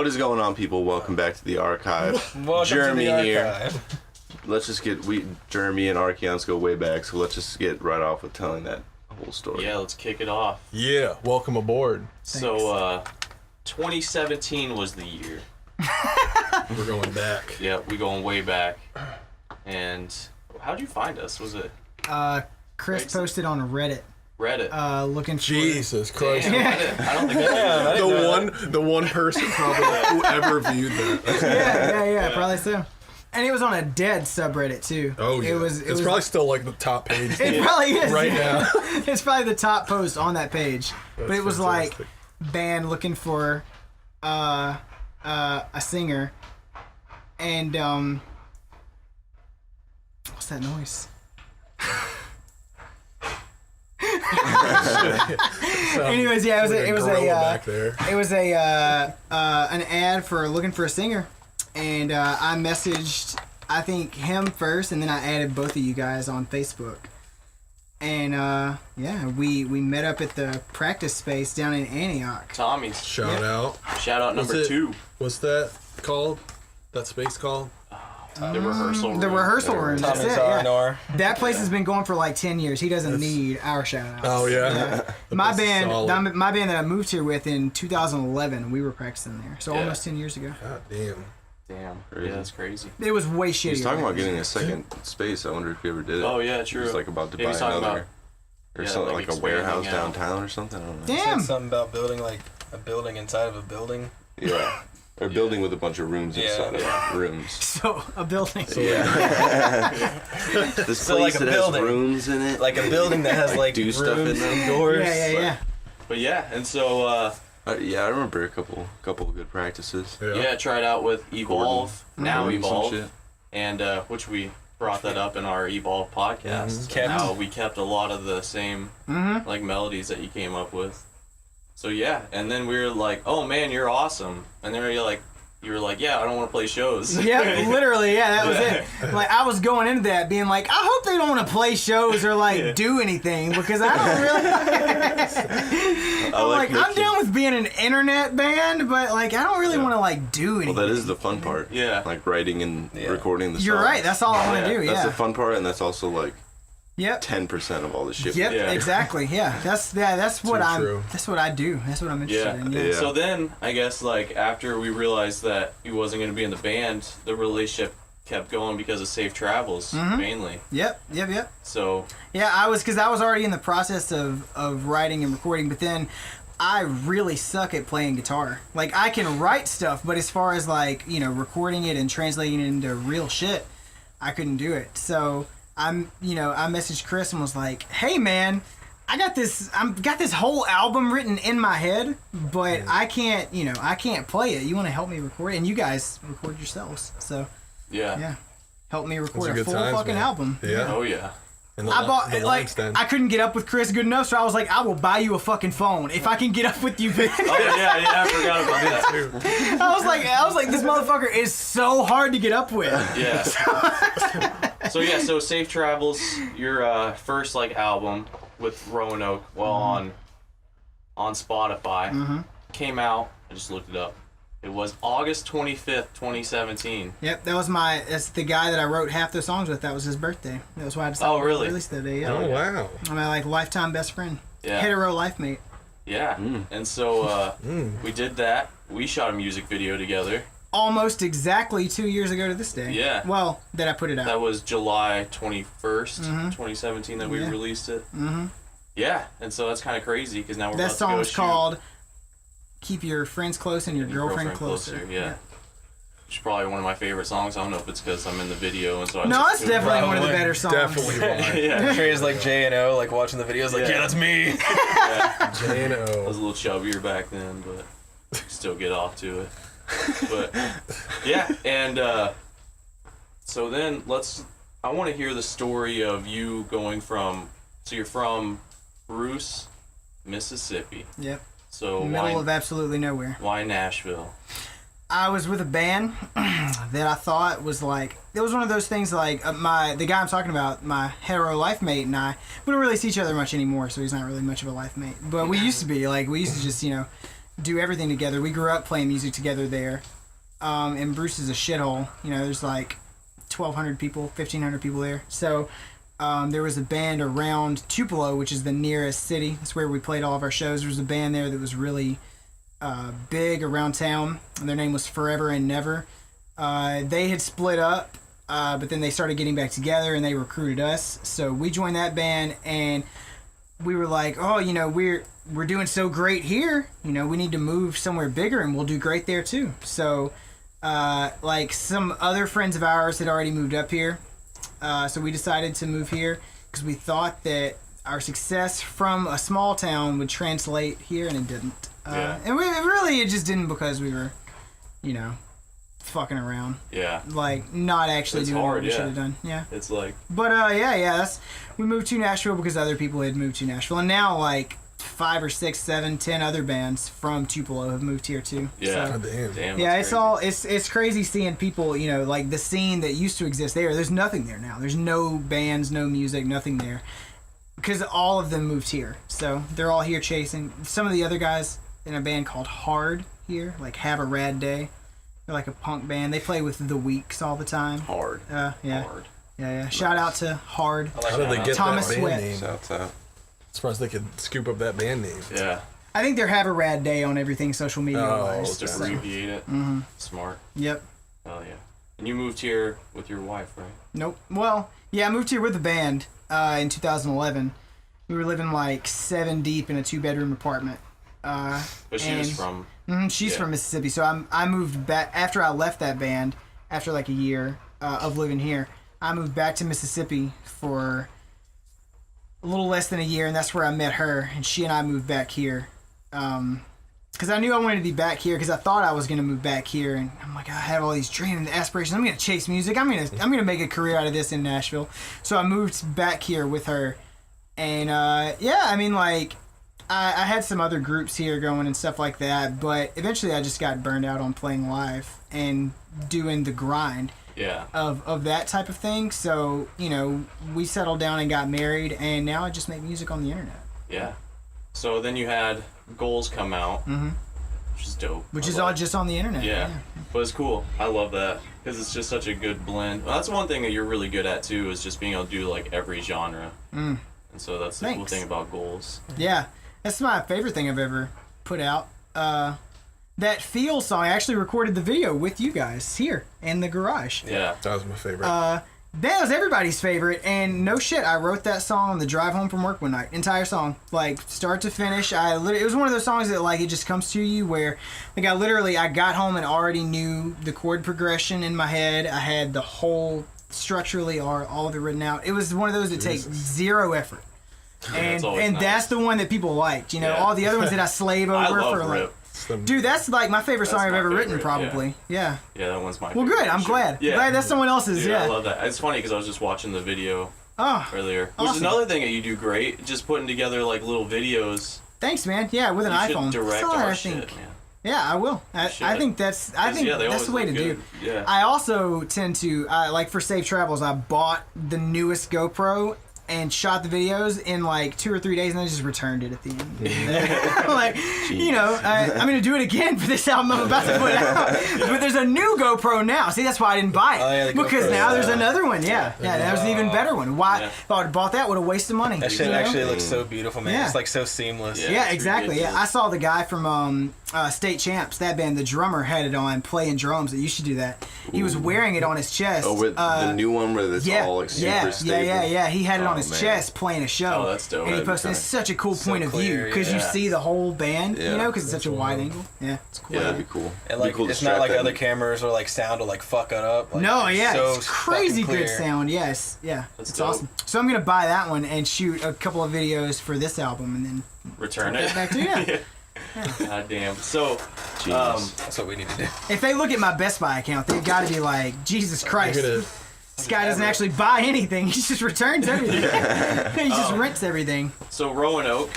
What is going on, people? Welcome back to the Archive. Welcome Jeremy to the here. Archive. Let's just get Jeremy and Archeons go way back, so let's just get right off with telling that whole story. Yeah, let's kick it off. Yeah, welcome aboard. So, 2017 was the year. We're going back. Yeah, we going way back. And how'd you find us? Was it Krys posted on Reddit. Looking for... Jesus Christ. Damn, I don't think The one person probably who ever viewed that. Yeah, probably so. And it was on a dead subreddit too. Oh yeah. It's probably still like the top page. It probably is right now. It's probably the top post on that page. But it was fantastic. like band looking for a singer, and what's that noise? Anyways, yeah, it was an ad for looking for a singer, and I messaged I think him first, and then I added both of you guys on Facebook, and we met up at the practice space down in Antioch. Tommy's. Shout out Number 2. What's that called? That space called? The rehearsal room. The rehearsal room. That's it. Yeah. R&R. That place has been going for like 10 years. He doesn't need our shout outs. Oh yeah. My band that I moved here with in 2011, we were practicing there. So Yeah. almost 10 years ago. God damn. Damn. Crazy. Yeah, that's crazy. It was way shittier. He's talking about getting a second space. I wonder if he ever did it. Oh, yeah, true. He's like about to Yeah, buy he's talking another. about- Or yeah, something like like a warehouse expanding out. downtown or something. I don't know. Damn. Something about building like a building inside of a building. Yeah. Or a building with a bunch of rooms inside of rooms. So, a building. Yeah. This So, place like a that building. has rooms in it. Like a building that has like do rooms stuff in them. and doors. Yeah. But yeah, and so, Yeah, I remember a couple of good practices. yeah, tried out with Evolve, now Recording some Evolve, shit. and which we brought that up in our Evolve podcast. Kept. How we kept a lot of the same like melodies that you came up with. So yeah, and then we were like, "Oh man, you're awesome!" And then you were like, "Yeah, I don't want to play shows." Yeah, literally, that was it. Like, I was going into that being like, I hope they don't want to play shows or like do anything, because I don't really. I'm down with being an internet band, but like I don't really want to like do anything. Well, that is the fun part. Yeah. Like writing and recording the songs. You're right. That's all I want to do. That's Yeah. the fun part, and that's also like Yep. 10% of all the shit. Yep. Yeah. Exactly. Yeah. That's what true. That's what I do. That's what I'm interested in. Yeah. So then, I guess, like, after we realized that he wasn't going to be in the band, the relationship kept going because of Safe Travels, mainly. Yep. So, Yeah, because I was already in the process of writing and recording, but then I really suck at playing guitar. Like, I can write stuff, but as far as like, recording it and translating it into real shit, I couldn't do it. So I messaged Krys and was like, "Hey man, I got this whole album written in my head, but I can't play it. You want to help me record it?" And you guys record yourselves. So, yeah. help me record a a good full times, fucking man. album. Yeah. Oh, yeah. And I bought the like lights then. I couldn't get up with Krys good enough, so I was like, I will buy you a fucking phone if I can get up with you. Oh, yeah, I forgot about that. I was like, this motherfucker is so hard to get up with. Yeah. So Safe Travels, your first, like, album with Rowanoak, on Spotify, came out. I just looked it up. It was August 25th, 2017. Yep, that's the guy that I wrote half the songs with. That was his birthday. That was why I decided Oh, really? to release that day. Yeah. Oh wow. My like lifetime best friend. Yeah. Hetero life mate. Yeah. And so we did that. We shot a music video together. Almost exactly 2 years ago to this day. Yeah. Well, that I put it out. That was July 21st, 2017 that we released it. Yeah, and so that's kind of crazy because now we're that about to go song's shoot called "Keep Your Friends Close and Your Girlfriend Closer." Yeah. Which is probably one of my favorite songs. I don't know if it's because I'm in the video and so I No, just it's do it. definitely one of the better songs. Definitely one. Yeah. Trey's like J&O, like watching the videos, like, yeah, that's me. I was J&O. a little chubbier back then, but still get off to it. But yeah, and so then I want to hear the story of you going from, so you're from Bruce, Mississippi. Yep. So Middle of absolutely nowhere. why Nashville? I was with a band that I thought was like, it was one of those things like the guy I'm talking about, my hetero life mate, and we don't really see each other much anymore, so he's not really much of a life mate. But we used to be, like, we used to just, do everything together. We grew up playing music together there. And Bruce is a shithole. You know, there's like 1,200 people, 1,500 people there. So there was a band around Tupelo, which is the nearest city. That's where we played all of our shows. There was a band there that was really big around town, and their name was Forever and Never. They had split up, but then they started getting back together, and they recruited us. So we joined that band, and we were like, oh, you know, we're doing so great here. You know, we need to move somewhere bigger, and we'll do great there too. So, like, some other friends of ours had already moved up here. So we decided to move here because we thought that our success from a small town would translate here, and it didn't. And it just didn't because we were, you know, fucking around. Yeah. Like, not actually It's doing hard, what we yeah. should have done. Yeah. It's like, But, we moved to Nashville because other people had moved to Nashville. And now, like, 5 or 6, 7, 10 other bands from Tupelo have moved here, too. yeah. God damn. Damn. Yeah, that's it's crazy. it's crazy seeing people, you know, like the scene that used to exist there. There's nothing there now. There's no bands, no music, nothing there. Because all of them moved here. So they're all here chasing. Some of the other guys in a band called Hard here, like Have a Rad Day. They're like a punk band. They play with The Weeks all the time. Hard. Yeah. Hard. Yeah. Shout out to Hard. I like How did they that. get Thomas that band Sweat. name? Shouts out. Surprised they could scoop up that band name. Yeah. I think they're Have a Rad Day on everything social media wise. Just okay. abbreviate it. Mm-hmm. Smart. Yep. Hell yeah. And you moved here with your wife, right? Nope. Well, yeah, I moved here with the band in 2011. We were living like 7 deep in a 2-bedroom apartment. But she was from. She's Yeah. from Mississippi, so I moved back after I left that band. After like a year of living here, I moved back to Mississippi for a little less than a year, and that's where I met her. And she and I moved back here because I knew I wanted to be back here because I thought I was going to move back here, and I'm like, I have all these dreams and aspirations. I'm going to chase music. I'm gonna make a career out of this in Nashville. So I moved back here with her, and I mean, like, I had some other groups here going and stuff like that, but eventually I just got burned out on playing live and doing the grind Yeah. of that type of thing. So, you know, we settled down and got married, and now I just make music on the internet. Yeah. So then you had Goals come out, which is dope. Which I is love all it. just on the internet. Yeah. But it's cool. I love that because it's just such a good blend. Well, that's one thing that you're really good at too, is just being able to do like every genre. And so that's the cool Thanks. thing about Goals. Yeah. That's my favorite thing I've ever put out. That Feel song, I actually recorded the video with you guys here in the garage. Yeah. That was my favorite. That was everybody's favorite, and no shit, I wrote that song on the drive home from work one night. Entire song, like start to finish. It was one of those songs that like it just comes to you where, like, I got home and already knew the chord progression in my head. I had the whole structurally all of it written out. It was one of those that takes zero effort, That's always and nice. that's the one that people liked. You know, Yeah. all the other ones that I slave over I love for like. Rip. Dude, that's like my favorite song That's I've my ever written, favorite, probably. Yeah. Yeah, that one's my Well, favorite. good. I'm for sure. glad. Yeah. Glad that's someone else's. Dude, yeah. I love that. It's funny because I was just watching the video Oh, earlier. Which Awesome. is another thing that you do great, just putting together like little videos. thanks, man. Yeah, with an You iPhone. should direct That's all our I shit, think. man. Yeah, I will. I should. think that's. I 'Cause, think yeah, they that's the way to always look do. good. Yeah. I also tend to like for Safe Travels. I bought the newest GoPro and shot the videos in like 2 or 3 days, and then just returned it at the end. Like, you know, I'm gonna do it again for this album I'm about to put out. But there's a new GoPro now. See, that's why I didn't buy it. Oh, yeah, the because GoPro, now there's yeah. another one. Yeah, that was an even better one. Why? Yeah. If I would have bought that, would have wasted money. That shit you know? actually looks so beautiful, man. Yeah. It's like so seamless. Yeah. Yeah, it's exactly. Yeah, ridiculous. I saw the guy from State Champs, that band. The drummer had it on, playing drums. That used to do that. He was wearing it on his chest. Oh, with the new one where it's yeah, all like super yeah, stable. yeah. He had it Oh, on his man. chest playing a show. Oh, that's dope. And he That'd be posted. It's kinda- such a cool so point of view clear, because you yeah. see the whole band. Yeah. You know, because it's such a wide wild. angle. Yeah, it's cool. Yeah, that'd be cool. And Be like, cool to it's not strap like that other in. cameras or like sound will like fuck it up. Like, No, yeah, so it's crazy fucking good clear. sound. Yes, yeah, That's it's dope. awesome. So I'm gonna buy that one and shoot a couple of videos for this album, and then Return get it. back to you. God damn. So, Genius. That's what we need to do. If they look at my Best Buy account, they've got to be like, Jesus Christ. Look at it. This guy doesn't actually buy anything. He just returns everything. He just rents everything. so Roanoke,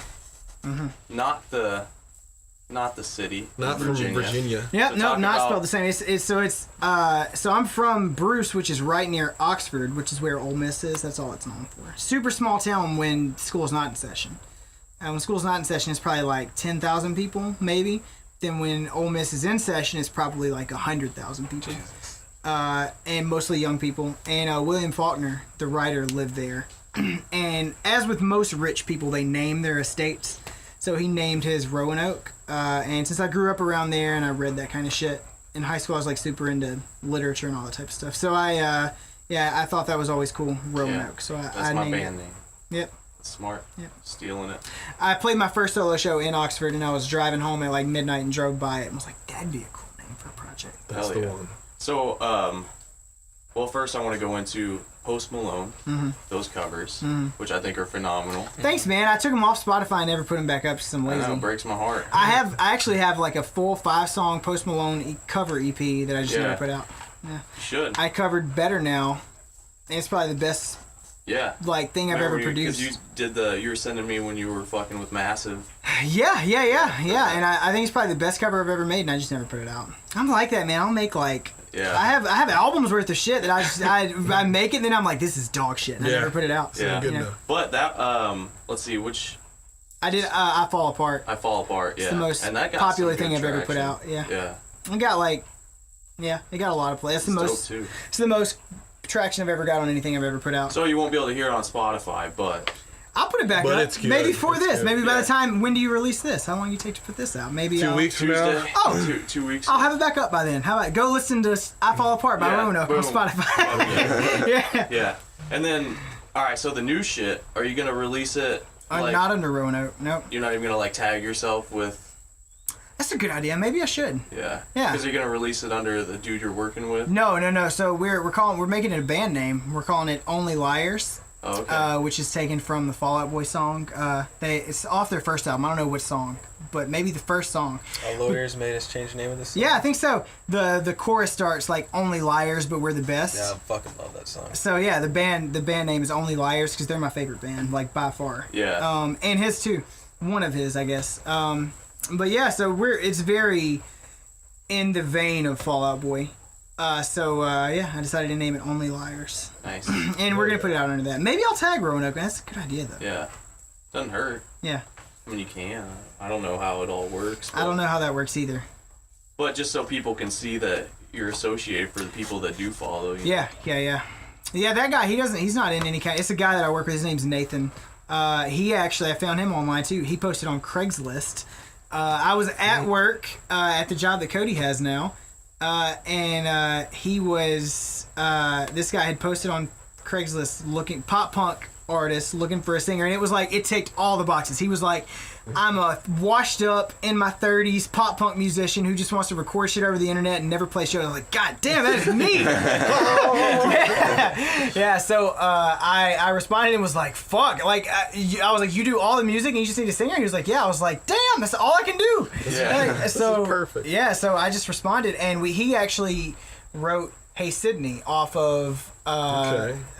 Mm-hmm. not the city, Not from Virginia. Yep, So no, talk not about- spelled the same. So I'm from Bruce, which is right near Oxford, which is where Ole Miss is. That's all it's known for. Super small town when school's not in session. When school's not in session, it's probably like 10,000 people, maybe. then when Ole Miss is in session, it's probably like 100,000 people. And mostly young people. And William Faulkner, the writer, lived there. And as with most rich people, they name their estates. So he named his Rowanoak. And since I grew up around there and I read that kind of shit, in high school I was like super into literature and all that type of stuff. So I thought that was always cool, Rowanoak. Yeah, So that's I my named band it. name. Yep. That's smart. Yep. Stealing it. I played my first solo show in Oxford, and I was driving home at like midnight and drove by it and was like, that'd be a cool name for a project. That's Hell the yeah. one. So, well, first I want to go into Post Malone, those covers, which I think are phenomenal. Thanks, man. I took them off Spotify and never put them back up because I'm I lazy. know, it breaks my heart. I actually have like a full 5-song Post Malone cover EP that I just never put out. Yeah. You should. I covered Better Now. And it's probably the best like thing I've ever produced. Because you were sending me when you were fucking with Massive. Yeah. And I think it's probably the best cover I've ever made, and I just never put it out. I'm like that, man. I'll make like I have albums worth of shit that I make it, and then I'm like, this is dog shit, and I never put it out. So, Yeah. Good you know. enough. But that let's see which. I did. I Fall Apart. I Fall Apart. Yeah. It's the most and that got popular some thing good I've ever put traction. out. Yeah. Yeah. It got like, it got a lot of play. That's the It's most. dope, too. It's the most traction I've ever got on anything I've ever put out. So you won't be able to hear it on Spotify, but I'll put it back But up. it's good. Maybe for It's this. good. Maybe by Yeah. the time. When do you release this? How long do you take to put this out? Maybe 2 weeks from Tuesday. now. Oh. two weeks. I'll have it back up by then. How about go listen to I Fall Apart by Yeah, Rowanoak on boom. Spotify. Yeah. Yeah. And then, all right. So the new shit. Are you gonna release it? I'm not under Rowanoak. Nope. You're not even gonna like tag yourself with. That's a good idea. Maybe I should. Yeah. Yeah. Because you're gonna release it under the dude you're working with. No. So we're making it a band name. We're calling it Only Liars. Oh, okay. Which is taken from the Fall Out Boy song. It's off their first album. I don't know what song, but maybe the first song. Our lawyers made us change the name of this song. Yeah, I think so. The chorus starts like Only Liars, but we're the best. Yeah, I fucking love that song. So yeah, the band name is Only Liars because they're my favorite band, like by far. Yeah. And his too, one of his, I guess. But yeah, so it's very in the vein of Fall Out Boy. I decided to name it Only Liars. Nice. And we're gonna put it out under that. Maybe I'll tag Rowanoak. That's a good idea though. Yeah. Doesn't hurt. Yeah. I mean, you can. I don't know how it all works. I don't know how that works either. But just so people can see that you're associated for the people that do follow you. Yeah. Yeah, that guy, he's not in any kind. It's a guy that I work with. His name's Nathan. I found him online too. He posted on Craigslist. I was at work at the job that Cody has now. He was this guy had posted on Craigslist pop punk artist looking for a singer, and it was like it ticked all the boxes. He was like, I'm a washed up in my 30s pop punk musician who just wants to record shit over the internet and never play shows. I was like, God damn, that is me. Yeah. So I responded and was like, fuck. Like I was like, you do all the music and you just need a singer. He was like, yeah. I was like, damn, that's all I can do. Yeah. Like, so perfect. Yeah. So I just responded, and he actually wrote Hey Sydney off of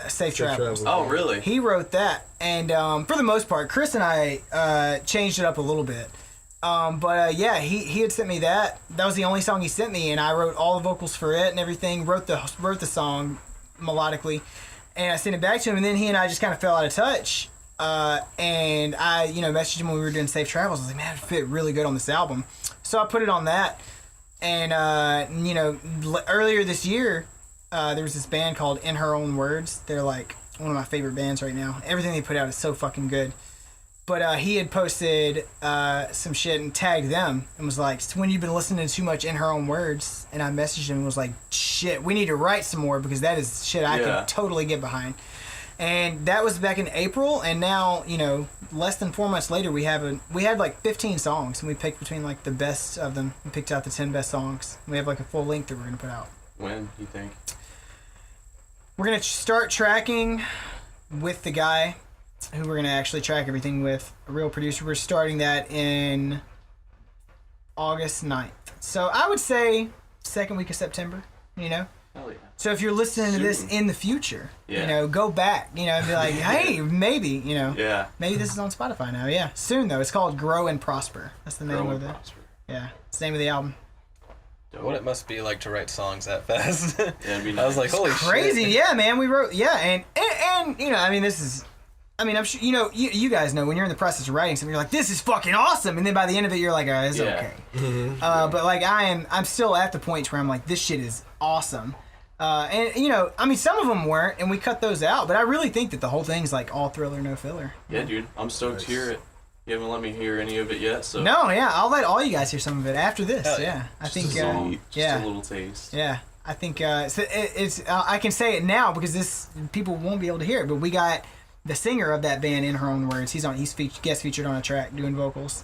Safe Travels. Oh, really? He wrote that, and for the most part, Krys and I changed it up a little bit. He had sent me that. That was the only song he sent me, and I wrote all the vocals for it and everything. Wrote the song melodically, and I sent it back to him. And then he and I just kind of fell out of touch. And I, messaged him when we were doing Safe Travels. I was like, man, it fit really good on this album. So I put it on that. And earlier this year, there was this band called In Her Own Words. They're like one of my favorite bands right now. Everything they put out is so fucking good. But he had posted some shit and tagged them and was like, when you've been listening to too much In Her Own Words. And I messaged him and was like, shit, we need to write some more because that is shit I can totally get behind. And that was back in April, and now, less than 4 months later, we had like 15 songs, and we picked between like the best of them. We picked out the 10 best songs. We have like a full length that we're gonna put out. When do you think? We're gonna start tracking with the guy who we're gonna actually track everything with, a real producer. We're starting that in August 9th. So I would say second week of September, Hell yeah. So if you're listening to this in the future, Yeah. go back, and be like, hey, maybe, Yeah. maybe this is on Spotify now. Yeah, soon though. It's called Grow and Prosper. That's the name Grow of and it. prosper. Yeah, it's the name of the album. What it must be like to write songs that fast. Yeah, it'd be nice. I was like, holy Crazy, shit. yeah, man. We wrote, and this is, I mean, I'm sure you guys know when you're in the process of writing something, you're like, this is fucking awesome, and then by the end of it, you're like, oh, it's okay. But like I'm still at the point where I'm like, this shit is awesome. And I mean, some of them weren't, and we cut those out. But I really think that the whole thing's like all thriller, no filler. Yeah, dude, I'm stoked to hear it. You haven't let me hear any of it yet, so No, yeah, I'll let all you guys hear some of it after this. Hell Yeah, I think. just a little taste. Yeah, I think it's. I can say it now because this people won't be able to hear it. But we got the singer of that band in her own words. He's guest featured on a track doing vocals.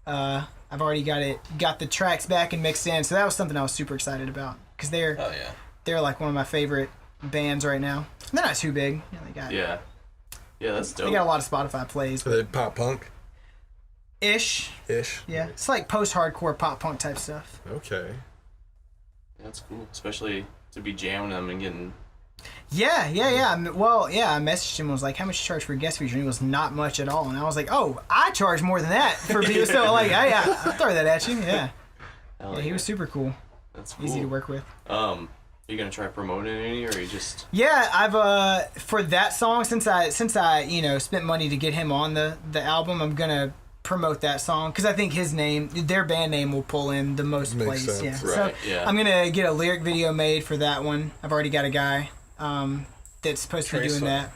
I've already got the tracks back and mixed in, so that was something I was super excited about because they're like one of my favorite bands right now. They're not too big. They got Yeah, that's dope. They got a lot of Spotify plays. Are they pop punk? Ish. Yeah, it's like post-hardcore pop punk type stuff. Okay. Yeah, that's cool, especially to be jamming them and getting. Yeah. Well, I messaged him and was like, how much you charge for a guest feature? And he was not much at all. And I was like, oh, I charge more than that for people. So like, yeah, I'll throw that at you. Yeah. Hell Yeah, he was super cool. That's cool. Easy to work with. You gonna try promoting any, or you just? Yeah, I've for that song since I spent money to get him on the album, I'm gonna promote that song because I think their band name will pull in the most Makes plays. sense. Yeah. Right, So yeah. I'm gonna get a lyric video made for that one. I've already got a guy that's supposed to be Trace doing one. that.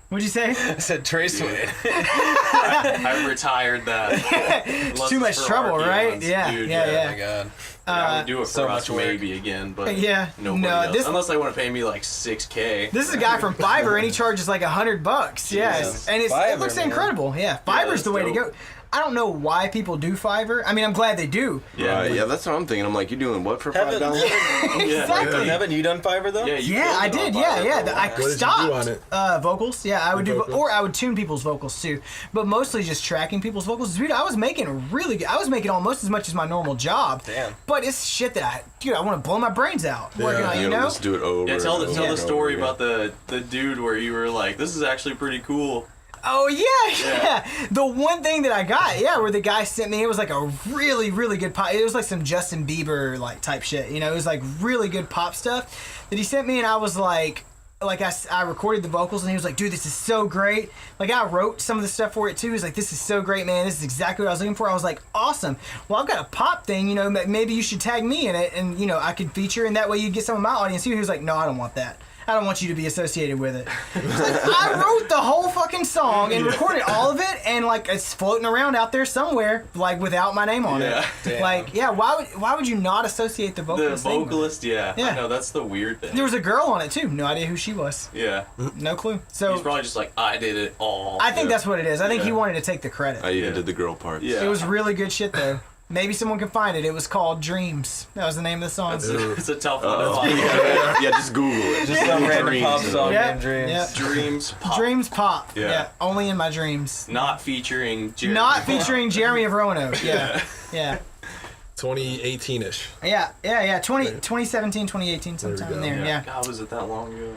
What'd you say? I said Trace Wade. I retired that. It's too much trouble, right? Yeah, Dude, yeah. Oh my god. I would do it for so us much work. maybe again, but Yeah, nobody no, else. Unless they want to pay me like $6,000. This is a guy from Fiverr, and he charges like $100. Yeah, Jesus. and it Fiverr, looks man. incredible. Yeah, Fiverr's that's the way to dope. go. I don't know why people do Fiverr. I mean, I'm glad they do. Yeah, Yeah, that's what I'm thinking. I'm like, you doing what for Haven't- $5? Exactly. Haven't you done Fiverr though? Yeah, you Yeah, I built it did. on Yeah, Fiverr yeah. for a I while. did you do stopped on it? vocals. Yeah, I would do, vocals? or I would tune people's vocals too. But mostly just tracking people's vocals. Dude, I was making really good. I was making almost as much as my normal job. Damn. But it's shit that I want to blow my brains out working on. You know, just do it over. Yeah, tell and the over story and about the dude where you were like, this is actually pretty cool. Oh yeah. The one thing that I got, where the guy sent me, it was like a really, really good pop. It was like some Justin Bieber like type shit. It was like really good pop stuff that he sent me, and I was like I recorded the vocals, and he was like, dude, this is so great. Like I wrote some of the stuff for it too. He was like, this is so great, man. This is exactly what I was looking for. I was like, awesome. Well, I've got a pop thing. Maybe you should tag me in it, and I could feature, and that way you get some of my audience too. He was like, no, I don't want that. I don't want you to be associated with it. It's like, I wrote the whole fucking song and recorded all of it, and like it's floating around out there somewhere, like without my name on Yeah. it. Damn. Like, why would you not associate the The vocalist? name with it? vocalist, yeah. Yeah. I know, that's the weird thing. There was a girl on it too. No idea who she was. Yeah. No clue. He's So probably just like, I did it all. I think Yeah. that's what it is. I think he Yeah. wanted to take the credit. I even Yeah. did the girl parts. Yeah. It was really good shit though. Maybe someone can find it. It was called Dreams. That was the name of the song. It's a tough one to Oh, find. yeah, just Google it. Just some random pop Dreams. song Yep, named Dreams. yep. Dreams Pop. Dreams Pop. Yeah. Yeah. Only in my dreams. Not featuring Jeremy. Not featuring Jeremy of Rowanoak. Yeah. Yeah. 2018-ish. Yeah. 2017, 2018, sometime in there. Yeah. God, was it that long ago?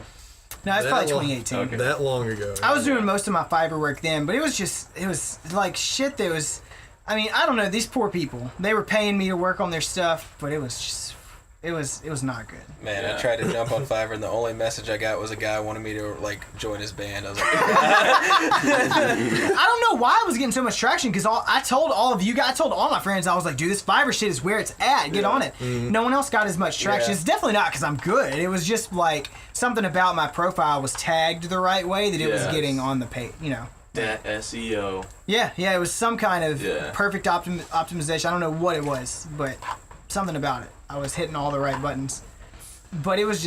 No, it's That probably long- 2018. Okay. That long ago. I was doing most of my Fiverr work then, but it was like shit that was, I mean, I don't know, these poor people, they were paying me to work on their stuff, but it was not good. Man, Yeah. I tried to jump on Fiverr, and the only message I got was a guy wanted me to like join his band. I was like, I don't know why I was getting so much traction because I told all of you guys, I told all my friends, I was like, dude, this Fiverr shit is where it's at. Get on it. No one else got as much traction. Yeah. It's definitely not because I'm good. It was just like something about my profile was tagged the right way that it was Yes. getting on the page, That SEO. Yeah, it was some kind of Yeah. perfect optimization. I don't know what it was, but something about it. I was hitting all the right buttons. But it was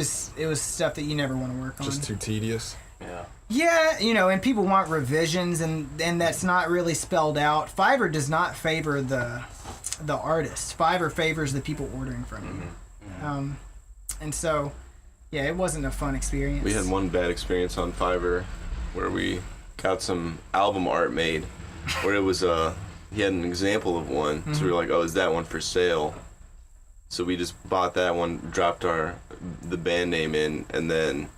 stuff that you never want to work on. Just too tedious. Yeah. Yeah, and people want revisions, and that's not really spelled out. Fiverr does not favor the artist. Fiverr favors the people ordering from you. And so, yeah, it wasn't a fun experience. We had one bad experience on Fiverr where we got some album art made where it was he had an example of one, so we were like, oh, is that one for sale? So we just bought that one, dropped the band name in, and then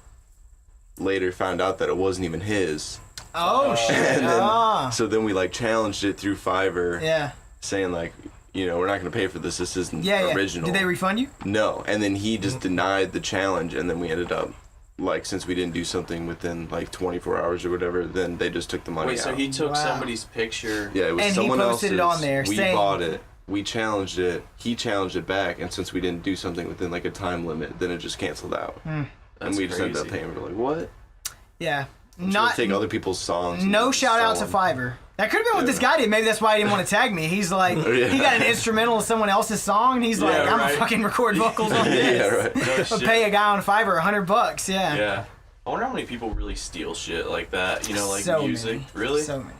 later found out that it wasn't even his. Oh shit! And then, Ah, so then we like challenged it through Fiverr, yeah, saying like, we're not gonna pay for this. This isn't yeah. original. Did they refund you? No, and then he just denied the challenge, and then we ended up like since we didn't do something within like 24 hours or whatever, then they just took the money Wait, so out. he took Wow. somebody's picture. Yeah, it was And he someone posted it else's. on there We saying- bought it. We challenged it. He challenged it back, and since we didn't do something within like a time limit, then it just canceled out. And That's we just ended up crazy. paying. We're like, what? Yeah. Not Not take other people's songs. no and shout out to sell them. Fiverr. That could have been what this guy did. Maybe that's why he didn't want to tag me. He's like, Yeah. he got an instrumental of someone else's song, and he's like, Yeah, I'm right. gonna fucking record vocals on this. Yeah, right. No I'll shit. pay a guy on Fiverr $100. Yeah. Yeah. I wonder how many people really steal shit like that. You know, like So music. many. Really? So many.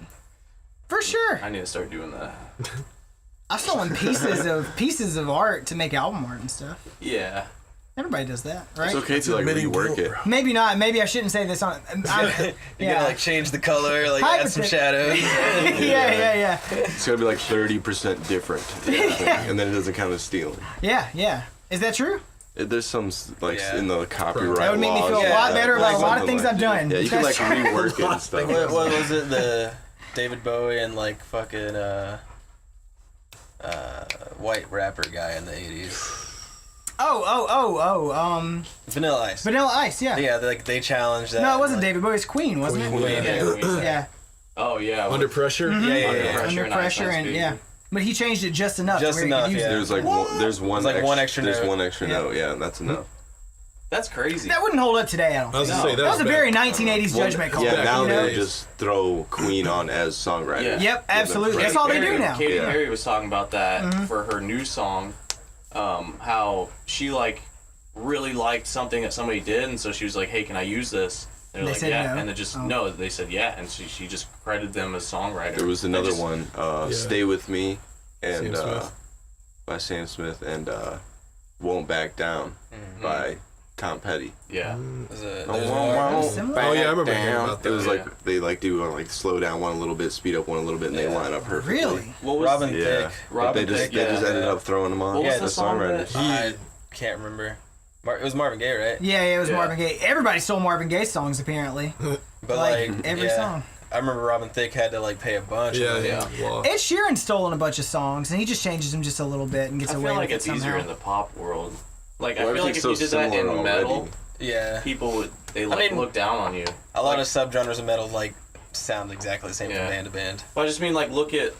For sure. I need to start doing that. I've stolen pieces of art to make album art and stuff. Yeah. Everybody does that, right? It's okay to like admitting rework guilt, it. bro. Maybe not. Maybe I shouldn't say this on. You're gonna like change the color, like add some shadows. yeah. It's gotta be like 30% different, and then it doesn't count as stealing. Yeah. Is that true? There's some like Yeah. in the copyright That would make me laws feel a and lot stuff, better about a lot of something things like I've that. done. Yeah, you can like That's true. rework it and stuff. What was it? The David Bowie and like fucking white rapper guy in the 80s. Vanilla Ice. Vanilla Ice, yeah. Yeah, they challenged that. No, it wasn't like, David Bowie. It was Queen, wasn't it? Queen, yeah. Yeah. Oh, yeah. Under pressure. Yeah, Under yeah. pressure, Under pressure and baby. yeah. But he changed it just enough. Just to where enough, you could use yeah. it. There's like one like one extra There's note. one extra Yeah. note. Yeah, and that's enough. That's crazy. That wouldn't hold up today, I don't I was think. gonna say That was a bad. very 1980s judgment call. Yeah, now you know? they just throw Queen on as songwriter. Yeah. Yep, absolutely. That's all they do now. Katy Yeah. Perry was talking about that for her new song. How she like really liked something that somebody did, and so she was like, "Hey, can I use this?" And They they're like, said "Yeah," no. and they just Oh. no. They said yeah, and she just credited them as songwriter. There was They another just- one, Yeah. "Stay with Me," and Sam Smith. by Sam Smith, and "Won't Back Down" by Tom Petty. Yeah, Was it, Oh, there's wow, more- wow. Similar? Oh, yeah, I remember Back hearing down. about that. It was Yeah. like they like do like slow down one a little bit, speed up one a little bit, and they line up perfectly. Really? what was Robin Yeah, Thicke. but Robin they just Thicke, they just yeah. ended up throwing them on What was as the song songwriters. that- I can't remember. It was Marvin Gaye, right? Yeah, it was Yeah. Marvin Gaye. Everybody stole Marvin Gaye songs, apparently. But Like, every yeah. song. I remember Robin Thicke had to like pay a bunch. Yeah, of money. yeah. Well, Ed Sheeran's stolen a bunch of songs, and he just changes them just a little bit and gets I away feel with like it it's somehow. easier in the pop world. Like Well, I feel like if you everything's did that in similar metal, already. Yeah. people would like mean, look down on you. A lot of subgenres of metal like sound exactly the same Yeah. from band to band. Well, I just mean like look at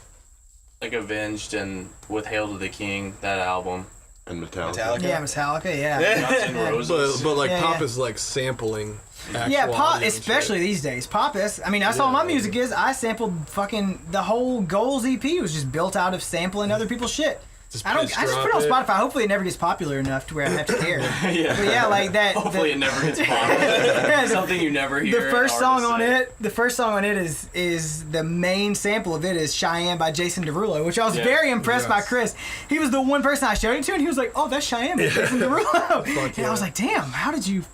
like Avenged and with Hail to the King, that album. And Metallica. Metallica. Yeah, Metallica, yeah. Guns N' Roses. but like Yeah, pop yeah. is like sampling. Yeah, actual pop, audio and especially shit. these days. Pop is, I mean, that's all my music is. I sampled fucking, the whole Goals EP was just built out of sampling other people's shit. Just I just drop put it on it. Spotify. Hopefully it never gets popular enough to where I have to care. Yeah. But yeah, like that. Hopefully it never gets popular. Yeah, the- Something you never hear. The an first song artist on say. it, is the main sample of it is Cheyenne by Jason Derulo, which I was Yeah. very impressed by Yes. Krys. He was the one person I showed it to, and he was like, "Oh, that's Cheyenne by Jason Derulo." And yeah. I was like, "Damn, how'd you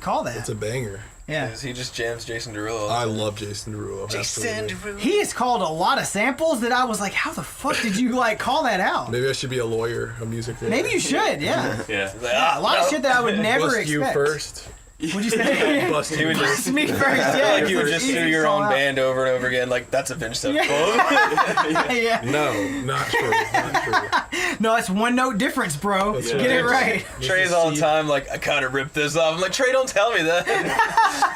call that?" It's a banger. Yeah. He just jams Jason Derulo. I love Jason Derulo. absolutely. Derulo. He has called a lot of samples that I was like, "How the fuck did you like call that out?" Maybe I should be a lawyer, a music lawyer. Maybe you should, yeah. Yeah. Yeah, a lot of shit that I would never Bust expect. you first. What'd you say? Bust He you would first. just Me first, yeah. like you would just Easy sue to your call own out. band over and over again. Like that's Avenged Sevenfold. Yeah. No, not true. Not true. No, it's one note difference, bro. That's Get it right. right. Trey's all the time like I kind of ripped this off. I'm like Trey, don't tell me that.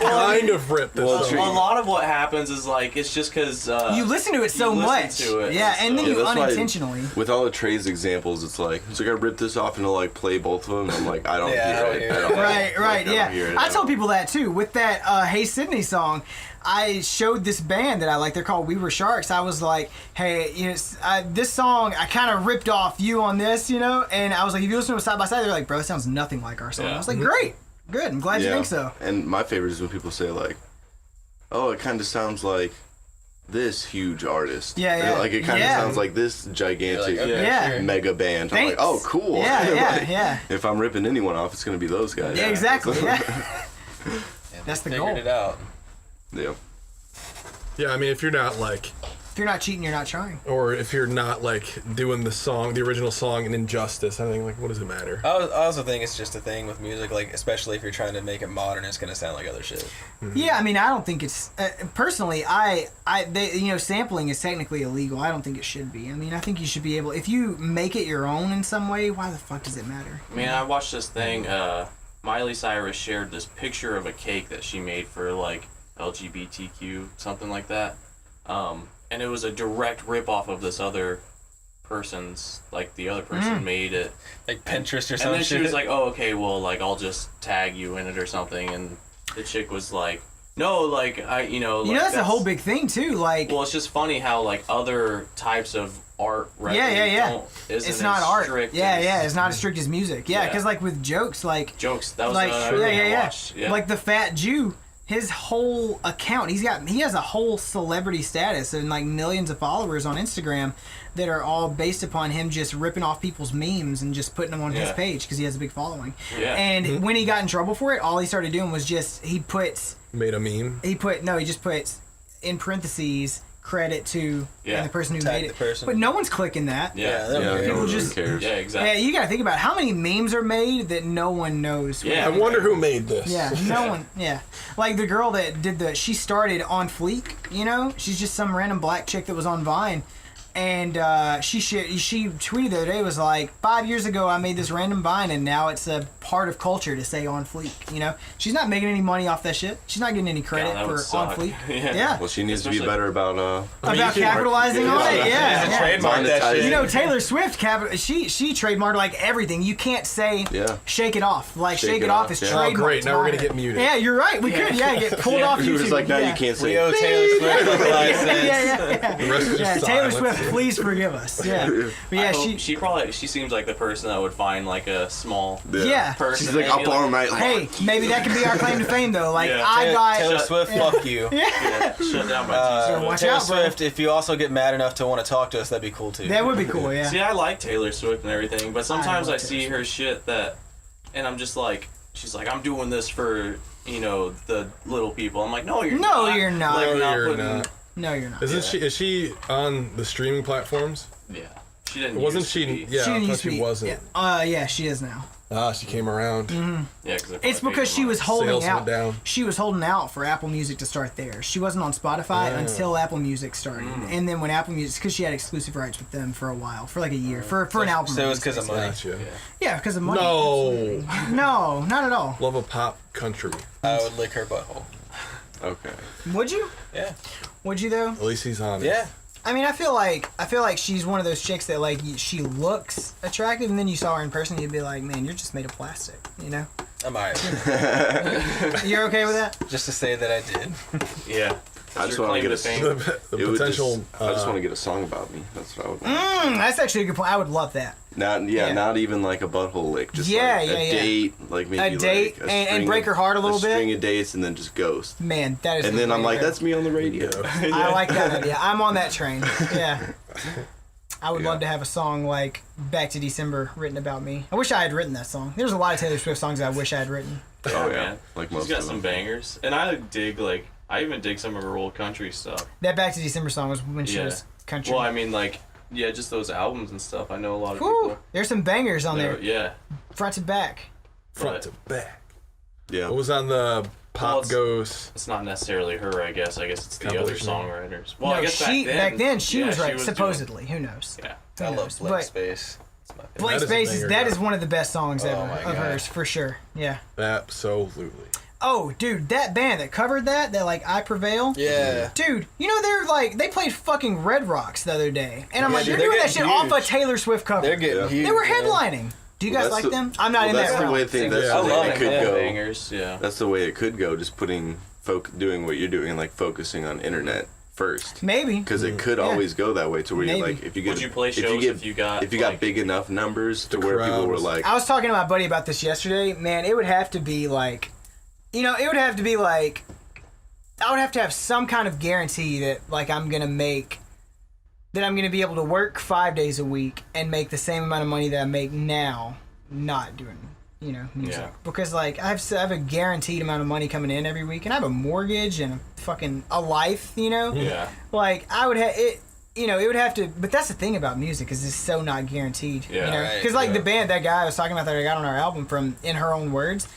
Kind of ripped this Well, off. true. A lot of what happens is like it's just because You listen to it so listen much. to it, Yeah, and then so- you Yeah, that's why unintentionally. With all the Trey's examples, it's like I ripped this off and I'll like play both of them. I'm like, I don't Yeah, I hear don't it. hear I it. don't- Right, right, I don't hear yeah. it I at tell all. people that too. With that Hey Sydney song, I showed this band that I like. They're called We Were Sharks. I was like, hey, you know, this song, I kind of ripped off you on this, you know? And I was like, if you listen to it side by side, they're like, bro, it sounds nothing like our song. Yeah. I was like, great, good. I'm glad you think so. And my favorite is when people say like, "Oh, it kind of sounds like this huge artist." Yeah, yeah. Like it kind of Yeah. sounds like this gigantic You're like, okay, Yeah. sure. mega band. I'm Thanks. like, "Oh, cool." Yeah, yeah, Like, yeah. If I'm ripping anyone off, it's gonna be those guys. Yeah, exactly. Yeah. That's the Figured goal. it out. Yeah. Yeah, I mean, if you're not like, If you're not cheating, you're not trying. or if you're not like doing the song, the original song, an injustice, I think like, what does it matter? I also think it's just a thing with music, like especially if you're trying to make it modern, it's gonna sound like other shit. Yeah, I mean, I don't think it's personally. Sampling is technically illegal. I don't think it should be. I mean, I think you should be able. If you make it your own in some way, why the fuck does it matter? Man, I watched this thing. Miley Cyrus shared this picture of a cake that she made for like LGBTQ, something like that. And it was a direct rip-off of this other person's, like the other person made it. Like Pinterest or something. And then she was like, oh, okay, well, like, I'll just tag you in it or something. And the chick was like, no, like, that's a whole big thing, too. Like, well, it's just funny how, like, other types of art it's not art. It's not as strict as music. Yeah, because, like, with jokes, like... Jokes, that was like, I watched. Yeah. Like, the Fat Jew... His whole account, he has a whole celebrity status and like millions of followers on Instagram that are all based upon him just ripping off people's memes and just putting them on his page because he has a big following. Yeah. And when he got in trouble for it, all he started doing was just made a meme. He just puts in parentheses credit to and the person who made it. But no one's clicking that. People just cares. Yeah, exactly. Yeah, you gotta think about how many memes are made that no one knows. Yeah, I wonder who made this. Yeah, no one. Yeah, like the girl that did she started on Fleek. You know, she's just some random black chick that was on Vine. And she tweeted the other day, was like, 5 years ago I made this random Vine and now it's a part of culture to say on fleek, you know? She's not making any money off that shit. She's not getting any credit for on fleek. Yeah. Well, she needs to be better about capitalizing on it. Yeah. Trademark that shit. You know, Taylor Swift, she trademarked like everything. You can't say shake it off. Like shake it off is trademarked. Oh, great. Now we're going to get muted. Yeah, you're right. We could, get pulled off YouTube. She was like, now you can't say Taylor Swift. Yeah, Taylor Swift, please forgive us. Yeah. But yeah, she seems like the person that would find like a small person. She's like, I'll borrow my... Hey, maybe that could be our claim to fame though. Like Taylor Swift, fuck you. Shut down my watch Taylor out, bro. Swift, if you also get mad enough to want to talk to us, that'd be cool too. That would be cool, yeah. See, I like Taylor Swift and everything, but sometimes I see her shit and I'm just like, she's like, I'm doing this for, the little people. I'm like, no, you're not. No, you're not. Like, No, you're not. Is she on the streaming platforms? Yeah. She didn't Wasn't used to she? be. Yeah, She I didn't thought used to she be. wasn't. Yeah, she is now. She came around. Mm-hmm. Yeah, because It's because she was holding Sales out. went down. She was holding out for Apple Music to start there. She wasn't on Spotify until Apple Music started, and then when Apple Music, because she had exclusive rights with them for a while, for like a year, for an album. So it was because of money. Gotcha. Yeah, because of money. No. No, not at all. Love a pop country. I would lick her butthole. Okay. Would you? Yeah. Would you though? At least he's honest. Yeah. I mean, I feel like she's one of those chicks that like she looks attractive, and then you saw her in person, you'd be like, man, you're just made of plastic, you know? I'm alright. You're okay with that? Just to say that I did. Yeah. I just want to get The potential. I just want to get a song about me. That's what I would want. That's actually a good point. I would love that. Not even like a butthole lick. Just Yeah, like a date, like maybe A date like and break her heart a little bit. string of dates and then just ghost. Man, that is. And then I'm like, that's me on the radio. I like that idea. I'm on that train. Yeah. I would love to have a song like Back to December written about me. I wish I had written that song. There's a lot of Taylor Swift songs that I wish I had written. Oh yeah, man. like She's most got of some them. bangers, and I even dig some of her old country stuff. That Back to December song was when she was country. Well, I mean, just those albums and stuff. I know a lot of Whew, people. there's some bangers on there. Yeah. Front to back. Front to back. Yeah. What was on the Pop Goes? It's not necessarily her, I guess. I guess it's the other Compilation. songwriters. Well, No, I guess back then she was right. doing- Supposedly, who knows? Yeah. Who I knows? love Blank Space. It's my favorite. Blank That is a Space banger, that yeah. is one of the best songs ever my of God. hers for sure. Yeah. Absolutely. Oh, dude, that band that covered that like I Prevail. Yeah. Dude, you know they played fucking Red Rocks the other day, and I'm Yeah, like, dude, they're doing they're that shit getting off a huge. Taylor Swift cover. They're getting huge. They were man. headlining. Do you guys Well, like that's them? I'm not in that's that the realm. way thing. That's I the love way it, it could man. go. Bangers, yeah. That's the way it could go. Just doing what you're doing, like focusing on internet first. Maybe. Because it could always go that way to where you Maybe. like if you get Would you play shows if you got big enough numbers to where people were crowds. like, I was talking to my buddy about this yesterday. Man, it would have to be like, I would have to have some kind of guarantee that like I'm gonna be able to work 5 days a week and make the same amount of money that I make now, not doing music. Yeah. Because like I have a guaranteed amount of money coming in every week, and I have a mortgage and a life. Yeah. Like I would have it. It would have to, but that's the thing about music is it's so not guaranteed. Yeah, right, because like yeah. the band, that guy I was talking about that I got on our album from In Her Own Words,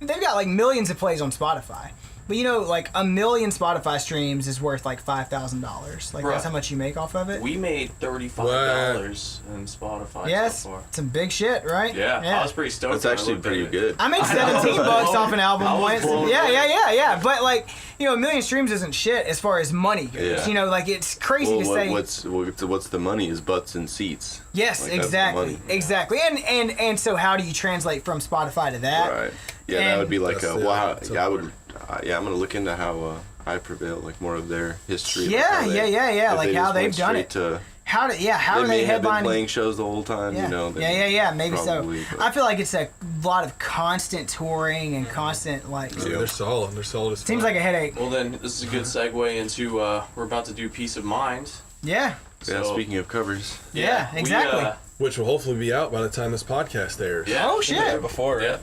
they've got like millions of plays on Spotify. But like 1 million Spotify streams is worth like $5,000. Like Bruh. that's how much you make off of it. We made $35 in Spotify Yes, so far. some big shit, right? Yeah, I was pretty stoked. That's when I actually looked at pretty it. good. I made 17 bucks off an album I was once. blown Yeah, away. yeah. But like, 1 million streams isn't shit as far as money goes. Yeah. Like it's crazy Well, to say. what's the money is butts and seats. Yes, Like, that's the exactly, money. exactly. And so how do you translate from Spotify to that? Right. Yeah, that And- would be like That's a the- wow. that's Yeah, I would. important. I'm gonna look into how I Prevail, like more of their history. like Yeah, how they- yeah. if Like they how just they've went done it. straight to- How do they they may have been headline? playing shows the whole time. Yeah. they- yeah. Maybe probably, so. but- I feel like it's a lot of constant touring and constant like. Yeah. They're solid. They're solid as Seems fuck. like a headache. Well, then this is a good segue into we're about to do Peace of Mind. Yeah. Yeah, So- speaking of covers, Yeah, we, exactly. Which will hopefully be out by the time this podcast airs. Yeah. Oh shit. Before, Yeah.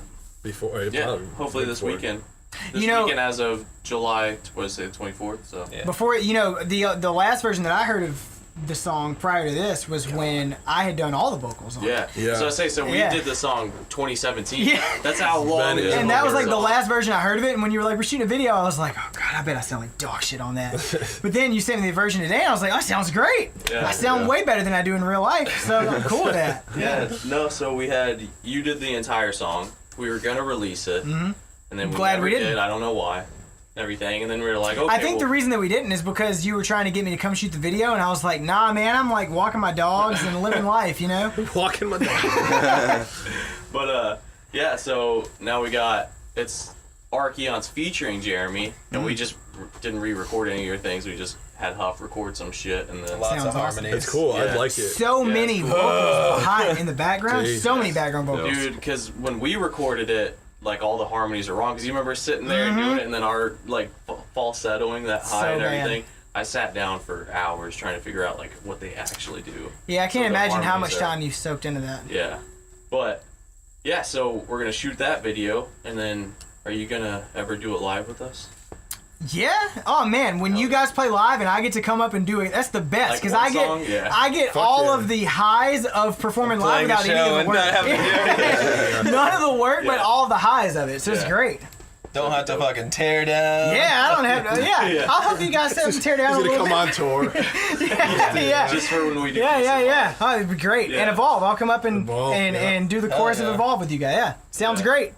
Before. Yeah. probably Hopefully this before. weekend. This You know- weekend as of July, what is it, 24th? So. Yeah. Before the last version that I heard of the song prior to this was when I had done all the vocals on it. Yeah. Yeah. So I say, we Yeah. did the song 2017. Yeah. That's how long. Man, this And that was like the song- last version I heard of it. And when you were like, we're shooting a video, I was like, oh god, I bet I sound like dog shit on that. But then you sent me the version today, and I was like, oh, sounds great. Yeah. I sound Yeah. way better than I do in real life. So I'm cool with that. Yeah. No. So you did the entire song. We were gonna release it, and then we Glad never we didn't. did. I don't know why. Everything, and then we were like, okay. I think the reason that we didn't is because you were trying to get me to come shoot the video, and I was like, nah, man, I'm like walking my dogs and living life, Walking my dog. But yeah. So now it's Archeons featuring Jeremy, and we just didn't re-record any of your things. We just had Huff record some shit, and then Lots Sounds of awesome. harmonies. It's cool. Yeah. I'd like it. So Yeah, many it's vocals behind in the background. Jeez. So many background vocals. dude, because when we recorded it, like all the harmonies are wrong. Because you remember sitting there doing it, and then our like falsettoing that high So and bad. everything. I sat down for hours trying to figure out like what they actually do. Yeah, I can't So the imagine how harmonies much are- time you soaked into that. Yeah, but yeah. So we're gonna shoot that video, and then are you gonna ever do it live with us? Yeah. Oh man, when you guys play live and I get to come up and do it, that's the best Like because one I get song? Yeah. I get Fuck all yeah. of the highs of performing live Playing a without any show of and the work. not having to do anything. None of the work, but Yeah. all the highs of it. So it's Yeah. great. Don't have to fucking tear down. Yeah, I don't have to. Yeah, Yeah. I'll help you guys set up and tear down a He's little gonna bit. come on tour. yeah. Just for when we do. Yeah, Peace yeah, of yeah. Mind. Oh, it'd be great. Yeah. And Evolve. I'll come up and Evolve, and, yeah. and do the Hell chorus yeah. of Evolve with you guys. Yeah. Sounds Yeah. great.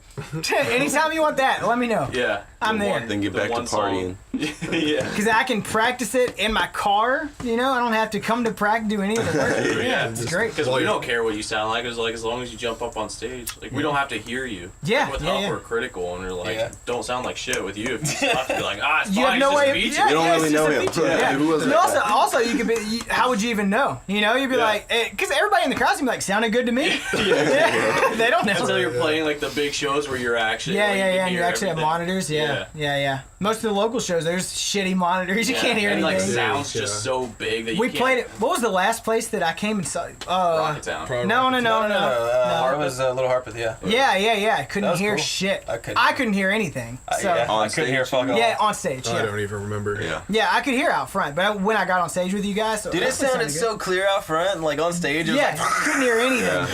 Anytime you want that, let me know. Yeah. I'm the there. one- then get the back to one song. partying. Yeah. Because I can practice it in my car. I don't have to come to practice, do any of the work. Yeah. It's great. Because While we you're- don't care what you sound like. It's like as long as you jump up on stage, like we don't have to hear you. Yeah, Like, with yeah, Huff, yeah. we're critical and we're like, Yeah. don't sound like shit with you. If you suck, you're like, it's You fine. have no it's just way. a feature. Yeah, You don't yeah, really it's know just a him. feature. Yeah. Who was And it? also, you could be. How would you even know? You'd be Yeah. like, because everybody in the crowd's gonna be like, sounded good to me. Yeah. They don't know. Until you're playing like the big shows where you're actually Yeah, like, yeah, you yeah. can And you hear actually have everything. monitors. Yeah. Most of the local shows, there's shitty monitors. You Yeah. can't hear and like anything. sounds Yeah. just so big that you We can't. played it. What was the last place that I came and saw? Rocket Town. Probably No. Har was Little Harpeth, yeah. Yeah. I couldn't That was hear cool. shit. I I couldn't hear anything. So yeah, On I couldn't hear stage? fuck all. yeah, on stage. I Yeah. don't even remember. Yeah. Yeah, I could hear out front, but when I got on stage with you guys, Dude, it sounded so clear out front, and like on stage. It was Yeah, like, couldn't hear anything. Yeah.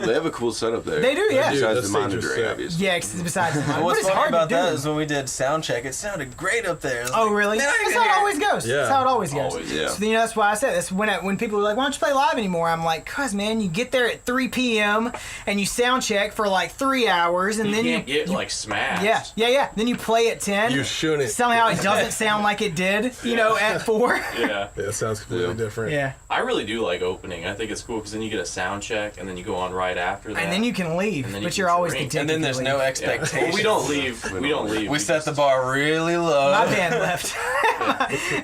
They have a cool setup there. They do, yeah. They do. Besides That the stage was monitoring, sick. obviously. Yeah, besides the And but what's it's funny hard about to do. that is when we did sound check, it sounded great up there. It was Oh, like, really? man, I That's can how it hear- always goes. Yeah. That's how it always goes. Always, yeah. So, that's why I said that's when people are like, why don't you play live anymore? I'm like, cuz, man, you get there at 3 p.m. and you sound check for like 3 hours and You then can't get like smashed. Yeah. Then you play at 10. You shouldn't. Somehow it doesn't sound like it did, at 4. Yeah. Yeah, it sounds completely Yeah. different. Yeah. I really do like opening. I think it's cool because then you get a sound check and then you go on right after that. And then you can leave, And then but you you're can always drink. the dick And then if there's you no leave. Yeah. expectations. Well, we don't leave. We don't leave. We set the bar really low. My band left.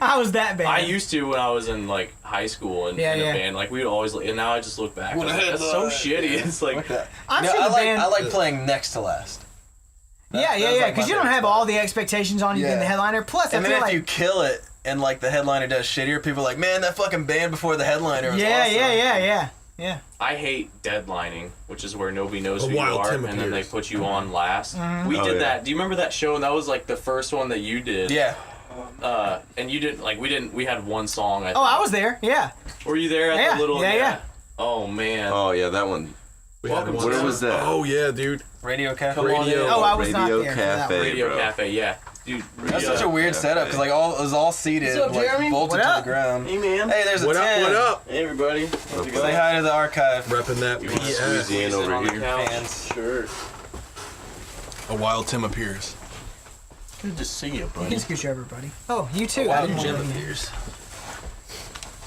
I was that band. I used to when I was in like high school and Yeah, in yeah. a band. Like we'd always, and now I just look back. What I'm a like, that's so headline. shitty. It's like, I'm No, sure the band. I like playing next to last. Yeah, That was like because my you don't favorite have spot. all the expectations on you being Yeah. the headliner. Plus, And I then feel if like you kill it and like the headliner does shittier, people are like, man, that fucking band before the headliner was awesome. yeah. I hate deadlining, which is where nobody knows A who you wild are, Tim and then they appears. put you on last. We Oh, did yeah. that. Do you remember that show? And that was like the first one that you did. Yeah. And you didn't like. We had one song. I Oh, think. I was there. Yeah. Were you there at Yeah, the little? yeah. Oh man. Oh yeah, that one. We had Welcome one to Where the- was that? Oh yeah, dude. Radio Cafe. Come on in. Oh, I was not Radio there for that Cafe. one. Radio bro. Cafe, yeah. Dude, That's such a weird setup because like it was all seated, What's up, like Jeremy? bolted What to up? the ground. Hey, man. Hey, there's What a up? 10. What up? Hey, everybody. How's it Say going? hi to the archive. Repping that You want to PS. squeeze in over on the here. couch? Fans. Sure. A wild Tim appears. Good to see you, You buddy. can scooch over, buddy. Oh, you too. I Wow, didn't Jim know you. appears.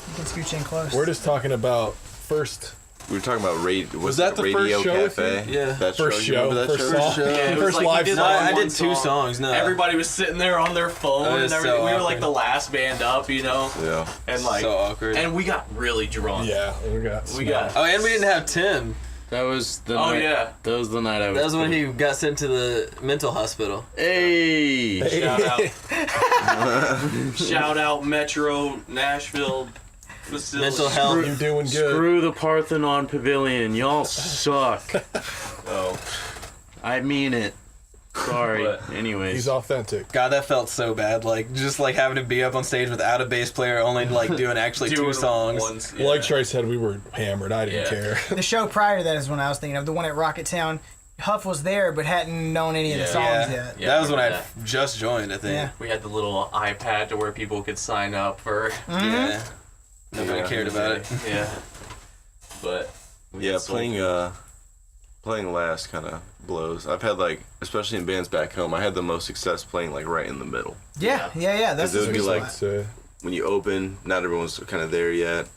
You can scooch in close. We're just talking about first We were talking about Was that the Radio first show with Cafe? you? Yeah. That first show. You remember that first show? song, show. Yeah, it was first like live we did No, song. like I one did 2 song. songs. No. Everybody was sitting there on their phone That and is everything. so We were like awkward. the last band up, you know? Yeah. And like, so awkward. and we got really drunk. Yeah, we got. Oh, and we didn't have Tim. That was the Oh, night. yeah. That was the night I was. That was when he got sent to the mental hospital. Hey. Shout out. Shout out Metro Nashville facility. Mental health. You're doing good. Screw the Parthenon Pavilion. Y'all suck. Oh, I mean it. Sorry. But Anyways. He's authentic. God, that felt so bad. Like just like having to be up on stage without a bass player, only like doing actually 2 songs. Ones, Like Trey said, we were hammered. I didn't Yeah. care. The show prior to that is when I was thinking of the one at Rocket Town. Huff was there, but hadn't known any of the songs yet. Yeah, that was when I remember just joined, I think. Yeah. We had the little iPad to where people could sign up for. Yeah. Nobody Yeah. cared about it. Yeah. But we Yeah, had soul playing last kind of blows. I've had like, especially in bands back home, I had the most success playing like right in the middle. Yeah. That's It would the be sweet like- spot. So, When you open, not everyone's kind of there yet.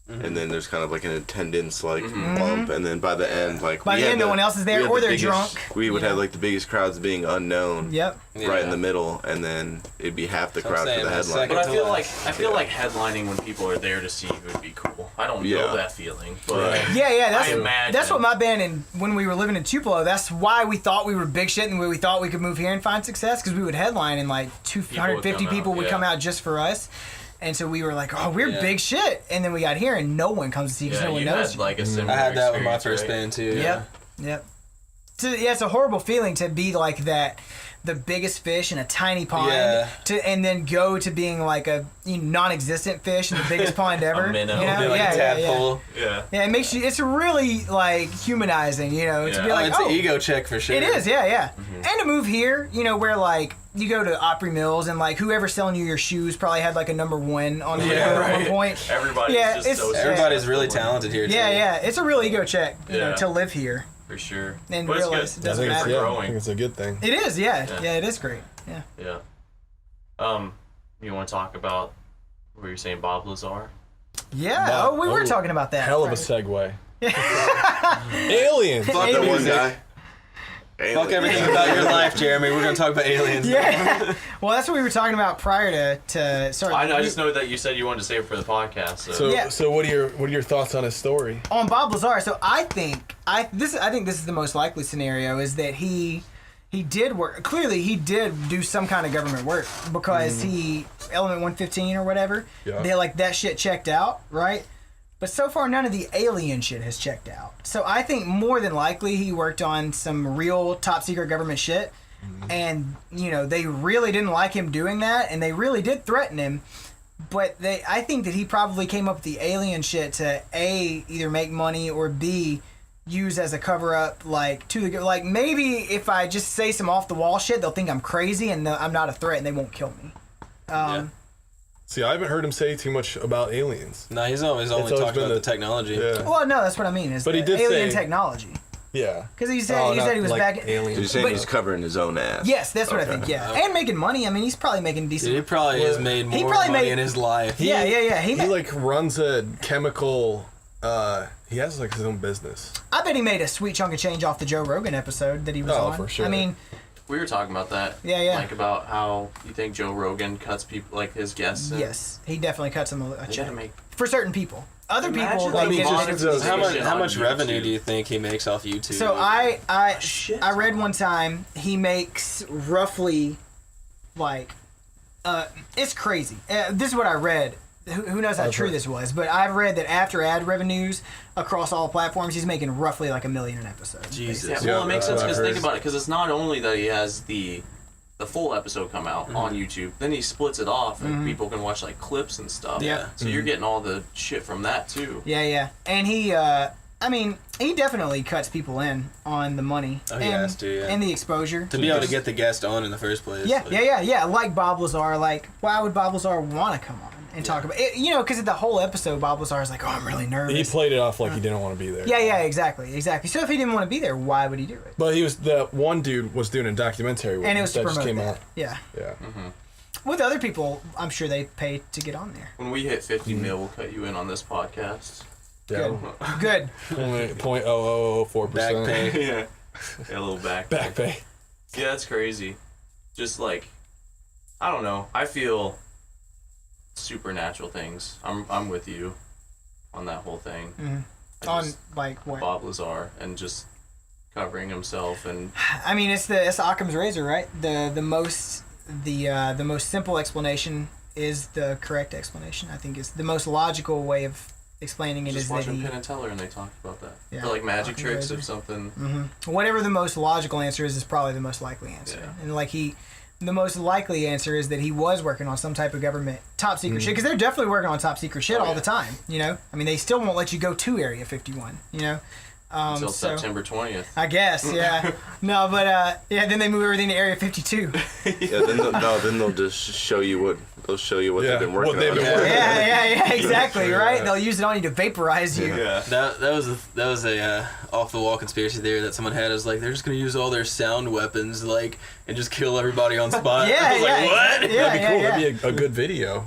And then there's kind of like an attendance like bump, and then by the end, like By we the had end, no one else is there, we had or the they're biggest- drunk, We would you have know? like the biggest crowds being unknown, Yep. right in Yeah. the middle, and then it'd be half the So I'm crowd for saying the that headline. second- But I feel like headlining when people are there to see you would be cool. I don't Yeah. know that feeling, but Yeah, I imagine. that's what my band and when we were living in Tupelo, that's why we thought we were big shit and we thought we could move here and find success because we would headline and like 250 come people out, would yeah. come out just for us. And so we were like, oh, we're Yeah. big shit. And then we got here and no one comes to see because yeah, no one you knows. had like a similar I had that with my experience, first right? band too. Yep. So, yeah, it's a horrible feeling to be like that, the biggest fish in a tiny pond, Yeah. and then go to being like a non-existent fish in the biggest pond ever. minnow. You know? Be like yeah, a yeah, tadpole. Yeah. yeah, it makes you. It's really like humanizing, you know, to Yeah. be Oh, like, it's an ego check for sure. It is, yeah. And to move here, you know, where like you go to Opry Mills and like whoever's selling you your shoes probably had like a #1 on the Yeah, radio at one right. point. Everybody's Yeah, just it's- so Everybody's successful really and- talented here too. Yeah, it's a real ego check, you know, Yeah. to live here for sure. and But it's realize good. it doesn't I think matter. it's, I growing. think it's a good thing. It is, yeah, Yeah. it is great. Yeah. Yeah. You want to talk about what you're saying, Bob Lazar? Yeah. Bob, We were oh, talking about that. Hell of a segue. Aliens. Fuck that one guy. Fuck everything about your life, Jeremy. We're gonna talk about aliens. Yeah. Well, that's what we were talking about prior to sorry. I just know that you said you wanted to save it for the podcast. So, Yeah. So what are your thoughts on his story? On Bob Lazar, so I think this is the most likely scenario is that he did work. Clearly, he did do some kind of government work because he Element 115 or whatever. Yeah. They like that shit checked out, right? But so far, none of the alien shit has checked out. So I think more than likely he worked on some real top secret government shit, and you know they really didn't like him doing that, and they really did threaten him. But I think that he probably came up with the alien shit to A, either make money or B, use as a cover up, like to the like maybe if I just say some off the wall shit, they'll think I'm crazy and I'm not a threat and they won't kill me. See, I haven't heard him say too much about aliens. No, he's always always talked been about the the- technology. Yeah. Well, no, that's what I mean. Is But he the did alien say- technology Yeah. because he said he was like back. aliens. You're saying But- he's covering his own ass. Yes, that's what I think. Yeah, and making money. I mean, he's probably making decent. Dude, he probably has made He more probably money made- in his life. yeah. He like runs a chemical. He has like his own business. I bet he made a sweet chunk of change off the Joe Rogan episode that he was Oh, on. for sure. I mean, we were talking about that. Yeah. Like about how you think Joe Rogan cuts people like his guests. In. yes, he definitely cuts him a You check gotta make. for certain people. Other Imagine people, like they get just- it. it's How much, shit how on much revenue YouTube. do you think he makes off YouTube? So I shit read one time he makes roughly like it's crazy. This is what I read. Who knows how true this was, but I've read that after ad revenues across all platforms, he's making roughly like $1 million an episode. Jesus. Yeah, Yeah, well, it makes that's sense what because I've think heard. about it. Because it's not only that he has the full episode come out on YouTube, then he splits it off and people can watch like clips and stuff. Yeah. So you're getting all the shit from that too. Yeah. And he, I I mean, he definitely cuts people in on the money. Oh, he has to, yeah. And the exposure. To be able to get the guest on in the first place. Yeah, like, yeah. Like Bob Lazar. Like, why would Bob Lazar want to come on and talk about it? You know, because the whole episode, Bob Lazar's like, oh, I'm really nervous. He played it off like he didn't want to be there. Yeah, exactly. So if he didn't want to be there, why would he do it? But the one dude was doing a documentary with And him it was to that just promote came that. out. Yeah. Yeah. With other people, I'm sure they pay to get on there. When we hit 50 mil, we'll cut you in on this podcast. Yeah. Good. Only 0.0004%. Back pay. Yeah, a little back pay. Yeah, that's crazy. Just like, I don't know. I feel supernatural things. I'm with you on that whole thing. Mm-hmm. On like what? Bob Lazar and just covering himself and I mean, it's Occam's razor, right? The most simple explanation is the correct explanation. I think is the most logical way of explaining it just is that watching he, Penn and Teller and they talked about that. Yeah, For like magic Occam's tricks razor. of something. whatever the most logical answer is probably the most likely answer. Yeah. And like the most likely answer is that he was working on some type of government top secret shit, because they're definitely working on top secret shit all the time. You know, I mean, they still won't let you go to Area 51. You know. Until So, September 20th. I guess, yeah. No, but then they move everything to Area 52. Yeah, then they'll just show you what they've been working on. Yeah, exactly, right? They'll use it on you to vaporize you. Yeah. That was a off the wall conspiracy theory that someone had. Is like they're just gonna use all their sound weapons like and just kill everybody on spot. Yeah, I was like, what? Yeah, That'd be cool. yeah. That'd be a good video.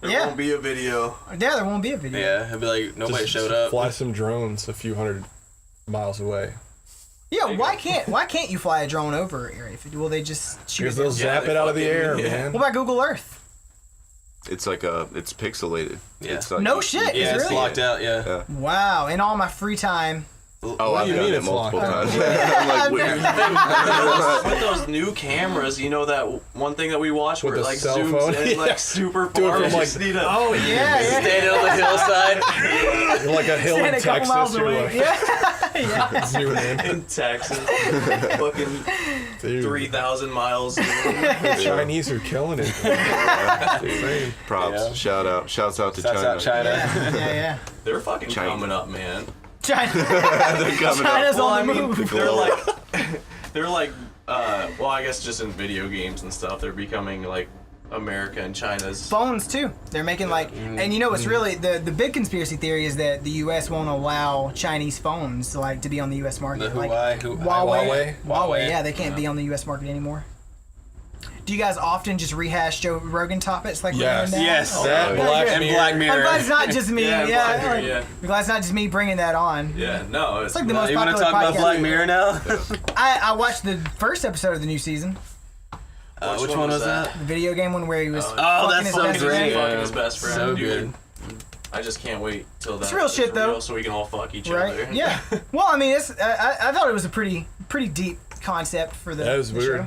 There won't be a video. Yeah, there won't be a video. Yeah, it'd be like nobody Just showed up. Fly some drones a few hundred miles away. Yeah, why can't you fly a drone over Area 50? Will they just shoot Because it they'll down? zap they it out of the fucking- air, yeah. man. What about Google Earth? It's like it's pixelated. Yeah. It's like No shit. Yeah, Is it's really? locked out. Yeah. Wow, in all my free time. Oh, What I've do you done mean it it's multiple locked? times. I'm like, wait. With those new cameras, you know that one thing that we watched With where it the like cell zooms phone? in Yeah. like super Do it far. from, You like- just need a Oh yeah, Standing on the hillside. You're like a hill in Stand a couple Texas. miles You're away. like Yeah. zooming in. in Texas, fucking Dude, 3,000 miles. the Chinese are killing it. Insane. Props. Yeah. Shouts out to Shouts China. out China. Yeah. They're fucking China. coming up, man. China. They're coming China's up. on the move. They're like, well, I guess just in video games and stuff, they're becoming like America and China's. Phones too. They're making like, and you know what's really the big conspiracy theory is that the U.S. won't allow Chinese phones to be on the U.S. market. The like Huawei. Huawei. Yeah, they can't be on the U.S. market anymore. Do you guys often just rehash Joe Rogan topics like we're Yes. doing now? Yes, Oh, that yeah, Black good. and Black I'm Mirror. glad it's not just me. Yeah, Yeah, Black Mirror, like, yeah. I'm glad it's not just me bringing that on. Yeah, no, it's like the most You want to popular talk about podcast. Black Mirror now? I watched the first episode of the new season, Which one was that? the video game one where he was Oh, fucking that's his so best great. friend. fucking his best friend. So dude. good. I just can't wait till that. It's real shit, though. So we can all fuck each Right? other. Yeah. Well, I mean, I thought it was a pretty deep concept for the. That was weird.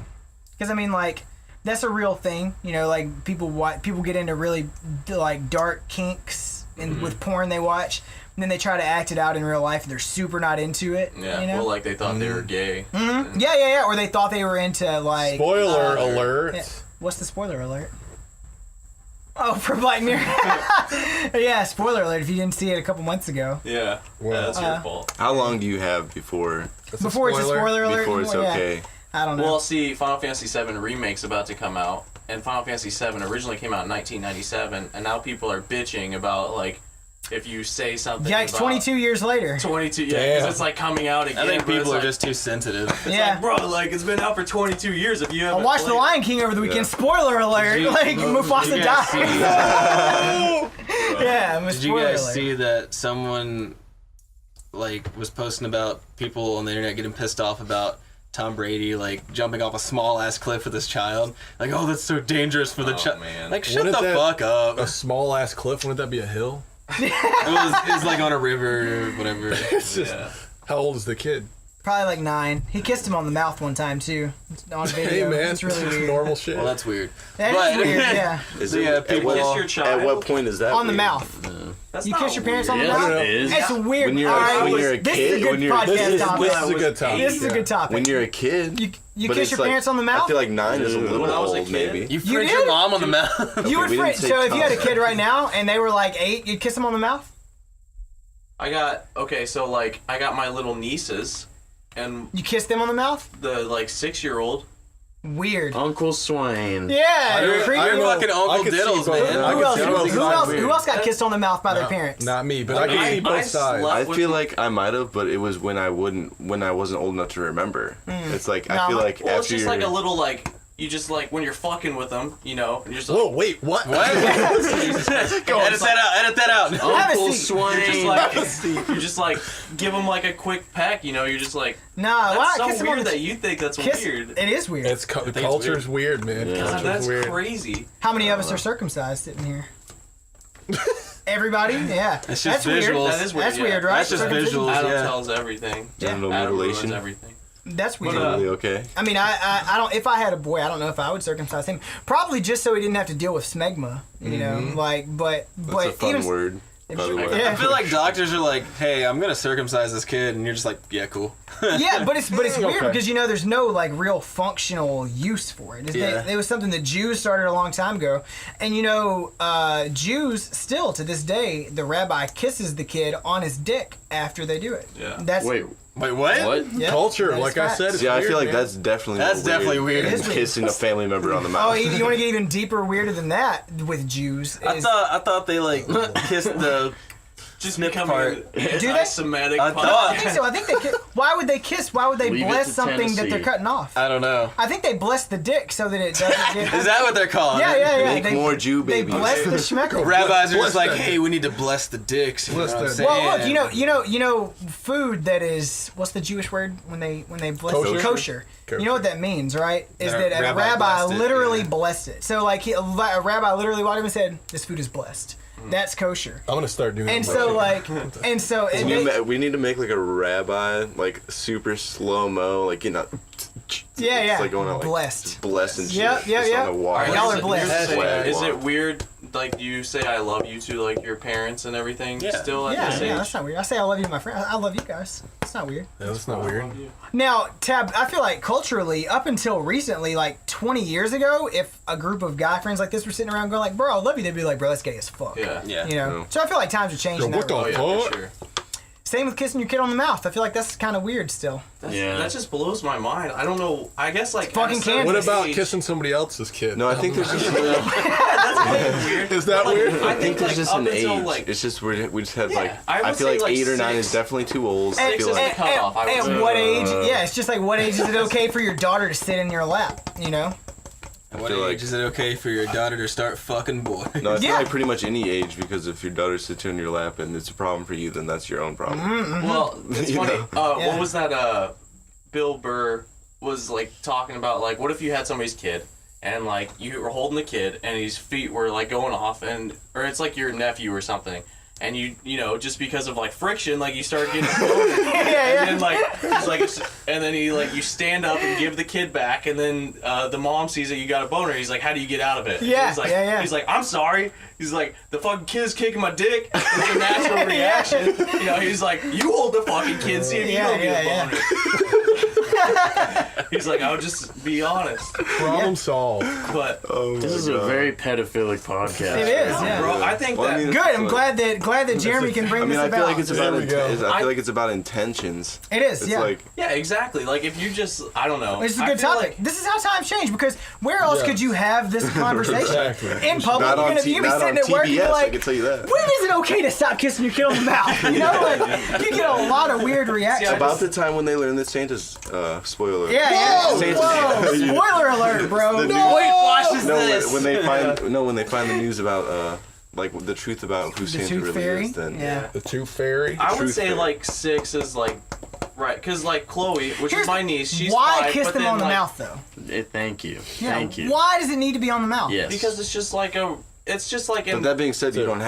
Because I mean, like, that's a real thing. You know, like people get into really like dark kinks and with porn they watch, and then they try to act it out in real life, and they're super not into it. Yeah. You know? Well, like they thought they were gay. Yeah. Or they thought they were into like. Spoiler alert. Yeah. What's the spoiler alert? Oh, for Black Mirror. Yeah, spoiler alert if you didn't see it a couple months ago. Yeah. Well, That's your fault. How long do you have before Before it's a spoiler alert. it's yeah. okay? I don't know. Well, see, Final Fantasy VII Remake's about to come out, and Final Fantasy VII originally came out in 1997, and now people are bitching about, like, if you say something Yikes, about 22 years later. 22, yeah, Damn. because it's, like, coming out again. I think but it's people are like- just too sensitive. It's Yeah. like, bro, like, it's been out for 22 years if you I haven't watched The played it. Lion King over the weekend. Yeah. Spoiler alert! Did you- Like Mufasa did you guys died. Yeah, I'm a Did you spoiler guys alert. see that someone like was posting about people on the internet getting pissed off about Tom Brady like jumping off a small ass cliff with his child? Like, oh, that's so dangerous for the Oh, child. man. Like, shut Wouldn't the that- fuck up. A small ass cliff, wouldn't that be a hill? It was like on a river or whatever. It's just, Yeah. how old is the kid? Probably like 9. He kissed him on the mouth one time too. On video. Hey man, it's really just weird. normal shit. Well, that's weird. That But- is weird. Yeah, Is Yeah, at people- what, Kiss your child? at what point is that on the weird? mouth. That's You not kiss your parents on the Yes, mouth. it is. It's weird. When you're- All right, when you're a this kid- is a good when you're- podcast this topic. is a good topic. This is a good topic. When you're a kid, You but kiss it's your parents on the mouth? I feel like 9 is a little When I was a old, kid- maybe. You You French did? your mom on the mouth. You would we didn't French. say So if you had a tongue. kid right now and they were like 8, you'd kiss them on the mouth. I got my little nieces, and You kissed them on the mouth? the 6-year-old. Weird. Uncle Swain. Yeah, creepy. I'm fucking Uncle I could see Diddles, both. man. I Who could else? see both sides. Who else got kissed on the mouth by their parents? Not me, but I can see both sides. I with feel the- like I might have, but it was when I wasn't old enough to remember. It's like No. I feel like Well, it's after just you're like a little you just when you're fucking with them, and you're just Whoa, wait, what? What? Edit that out. Have a Uncle seat. Swain. you just give them a quick peck, you're just like, Nah, why that's not so kiss them on weird the that you think that's kiss? weird. It is weird. It's culture's weird, man. Yeah. Culture's That's weird. crazy. How many of us are circumcised sitting here? Everybody? Yeah. It's That's just weird. visuals. That is weird. That's yeah. weird, right? That's just Circumcision? visuals. Adam Yeah. tells everything. genital Adam ruins mutilation. everything. That's weird. Totally okay. I mean, I don't. If I had a boy, I don't know if I would circumcise him. Probably just so he didn't have to deal with smegma. You know, but That's a fun even, word, by the way. Yeah. I feel like doctors are like, hey, I'm gonna circumcise this kid, and you're just like, yeah, cool. Yeah, but it's weird Okay. because there's no real functional use for it. Yeah. It was something that Jews started a long time ago, and Jews still to this day the rabbi kisses the kid on his dick after they do it. Yeah. That's Wait, Wait, what? what? yeah, Culture, that is like I facts. said, it's Yeah, I weird, feel like man. that's definitely That's definitely weird. than It is weird. kissing a family member on the mouth. Oh, you want to get even deeper, weirder than that with Jews? I thought they kissed the Just snip becoming part. an Do they? anti-Semitic I podcast. thought- I think so. I think they. Why would they kiss? Why would they Leave it bless to something that they're Tennessee. cutting off? I don't know. I think they bless the dick so that it doesn't get. Is that what they're calling Yeah, it? yeah, yeah. Make more Jew They babies. bless the schmeckle. Rabbis are Bless just like, that. hey, we need to bless the dicks. You Bless know what I'm that. saying? Well, look, you know, food that is what's the Jewish word when they bless Kosher? it? Kosher. You know what that means, right? Is That that a a rabbi rabbi blessed it, literally yeah. blessed it. So a rabbi literally walked him and said, "This food is blessed." That's kosher. I'm gonna start doing And that. so We need to make a rabbi super slow mo, yeah, It's like going on blessed. just blessed and shit. Yep, yep, just yep. on the wall. Alright, y'all are blessed. Is it weird, you say I love you to, your parents and everything, Yeah. still at Yeah, this yeah, age? that's not weird. I say I love you, my friend. I love you guys. It's not weird. Yeah, that's not weird. Now, Tab, I feel like culturally, up until recently, 20 years ago, if a group of guy friends like this were sitting around going bro, I love you, they'd be like, bro, that's gay as fuck. Yeah. Yeah. You know? So I feel like times are changing. Yo, what that the way. Oh, yeah, fuck? for sure. Same with kissing your kid on the mouth. I feel like that's kind of weird still. That just blows my mind. I don't know. I guess fucking at a certain What about age- kissing somebody else's kid? No, I think there's just Weird. Is that weird? I I think there's just up an age. until, It's just we just had Yeah, I I would feel say, like 8 or 9 6. is definitely too old. I Six feel is like the cutoff, I would At say. what age? Yeah, it's just what age is it okay for your daughter to sit in your lap? You know? What feel age like- is it okay for your daughter to start fucking boy? no, I feel Yeah. like pretty much any age, because if your daughter sits on your lap and it's a problem for you, then that's your own problem. Mm-hmm. Well, it's You funny. know? Yeah. What was that? Bill Burr was talking about what if you had somebody's kid and you were holding the kid and his feet were going off or it's your nephew or something. And you just because of friction, you start getting Yeah, and then and then you stand up and give the kid back, and then the mom sees that you got a boner. He's like, how do you get out of it? Yeah, He's like, yeah. He's like, I'm sorry. He's like, the fucking kid's kicking my dick. It's a natural reaction. He's like, you hold the fucking kid, see if you don't get a boner. He's like, I'll just be honest. Problem solved. But This is a very pedophilic podcast. It is, yeah. bro, I think Well, I that mean, Good. I'm glad that Jeremy can bring I mean, this I about. feel like it's about There we go. I feel like it's about intentions. It is, It's yeah. like exactly. If you just, I don't know. This is a I good feel topic. This is how times change because where else Yeah. could you have this conversation? Exactly. In public, not you're on, gonna be not sitting on at work and TBS, be I like, can tell you that. when is it okay to stop kissing your kid on the mouth? You get a lot of weird reactions. About the time when they learned that Santa's spoiler. Yeah, yeah. Santa's- Whoa! Spoiler alert, bro. The No. Wait, watch this. No, when they find the news about the truth about who The Santa tooth really fairy. is, then Yeah. The tooth fairy. I would Truth say fairy. 6 is right, because Chloe, which Here's is my niece, she's why 5, kiss but them then, on the mouth though? Thank you. Yeah. Thank you. Why does it need to be on the mouth? Yes. because it's just it's just But that being said, we don't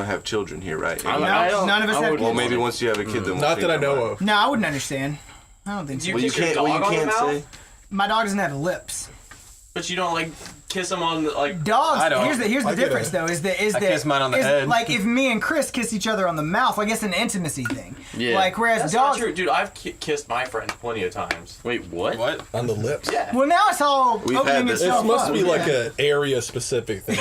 have children here, right? I No, none of us I have would- kids. Well, maybe once you have a kid, then we'll Not that I think know about of. No, I wouldn't understand. I don't think so. You Well, you kiss your can't. dog Well, you on the can't mouth? say. My dog doesn't have lips. But you don't kiss them on the, like Dogs. I don't. Here's the I get difference it. though. Is that I kiss mine on the head. Like if me and Krys kiss each other on the mouth, like it's an intimacy thing. Yeah. Like whereas that's dogs. not true, dude. I've kissed my friends plenty of times. Wait, what? What? On the lips. Yeah. Well, now it's all We've had opening this- It itself must up. be like an area specific thing.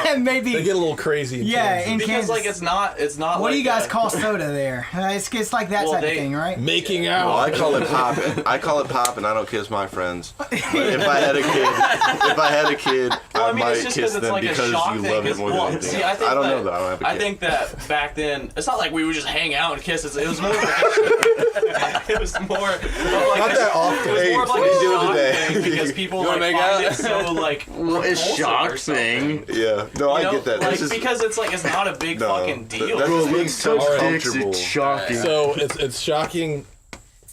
And maybe. They get a little crazy. In Yeah, Kansas. in Because Kansas. like it's not what like do you guys a- call soda there? It's like that Well, type of they- thing, right? making out. Well, I call it pop. I call it pop, and I don't kiss my friends. But if I had a kid, Well, I I mean, might it's just kiss it's them like a because shock you thing, love it 'cause- more well, than anything. see, else. I don't know though. I don't have a kid. I think that back then, it's not like we would just hang out and kiss. It was more like it was more of like Not that often. It was more of like What are you a doing shock today? thing because people You like wanna find make it so like What is repulsive shock or something. thing? Yeah. No, I You know, get that. like, This is because it's like it's not a big no. fucking deal. That just makes so Such dicks, comfortable. it's shocking. So it's shocking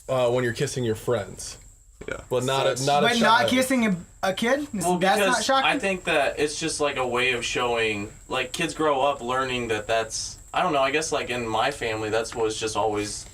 when you're kissing your friends, Yeah. but not a But not child. kissing a kid? Well, That's because not shocking? I think that it's just like a way of showing, like kids grow up learning that's. I don't know. I guess like in my family, was just always.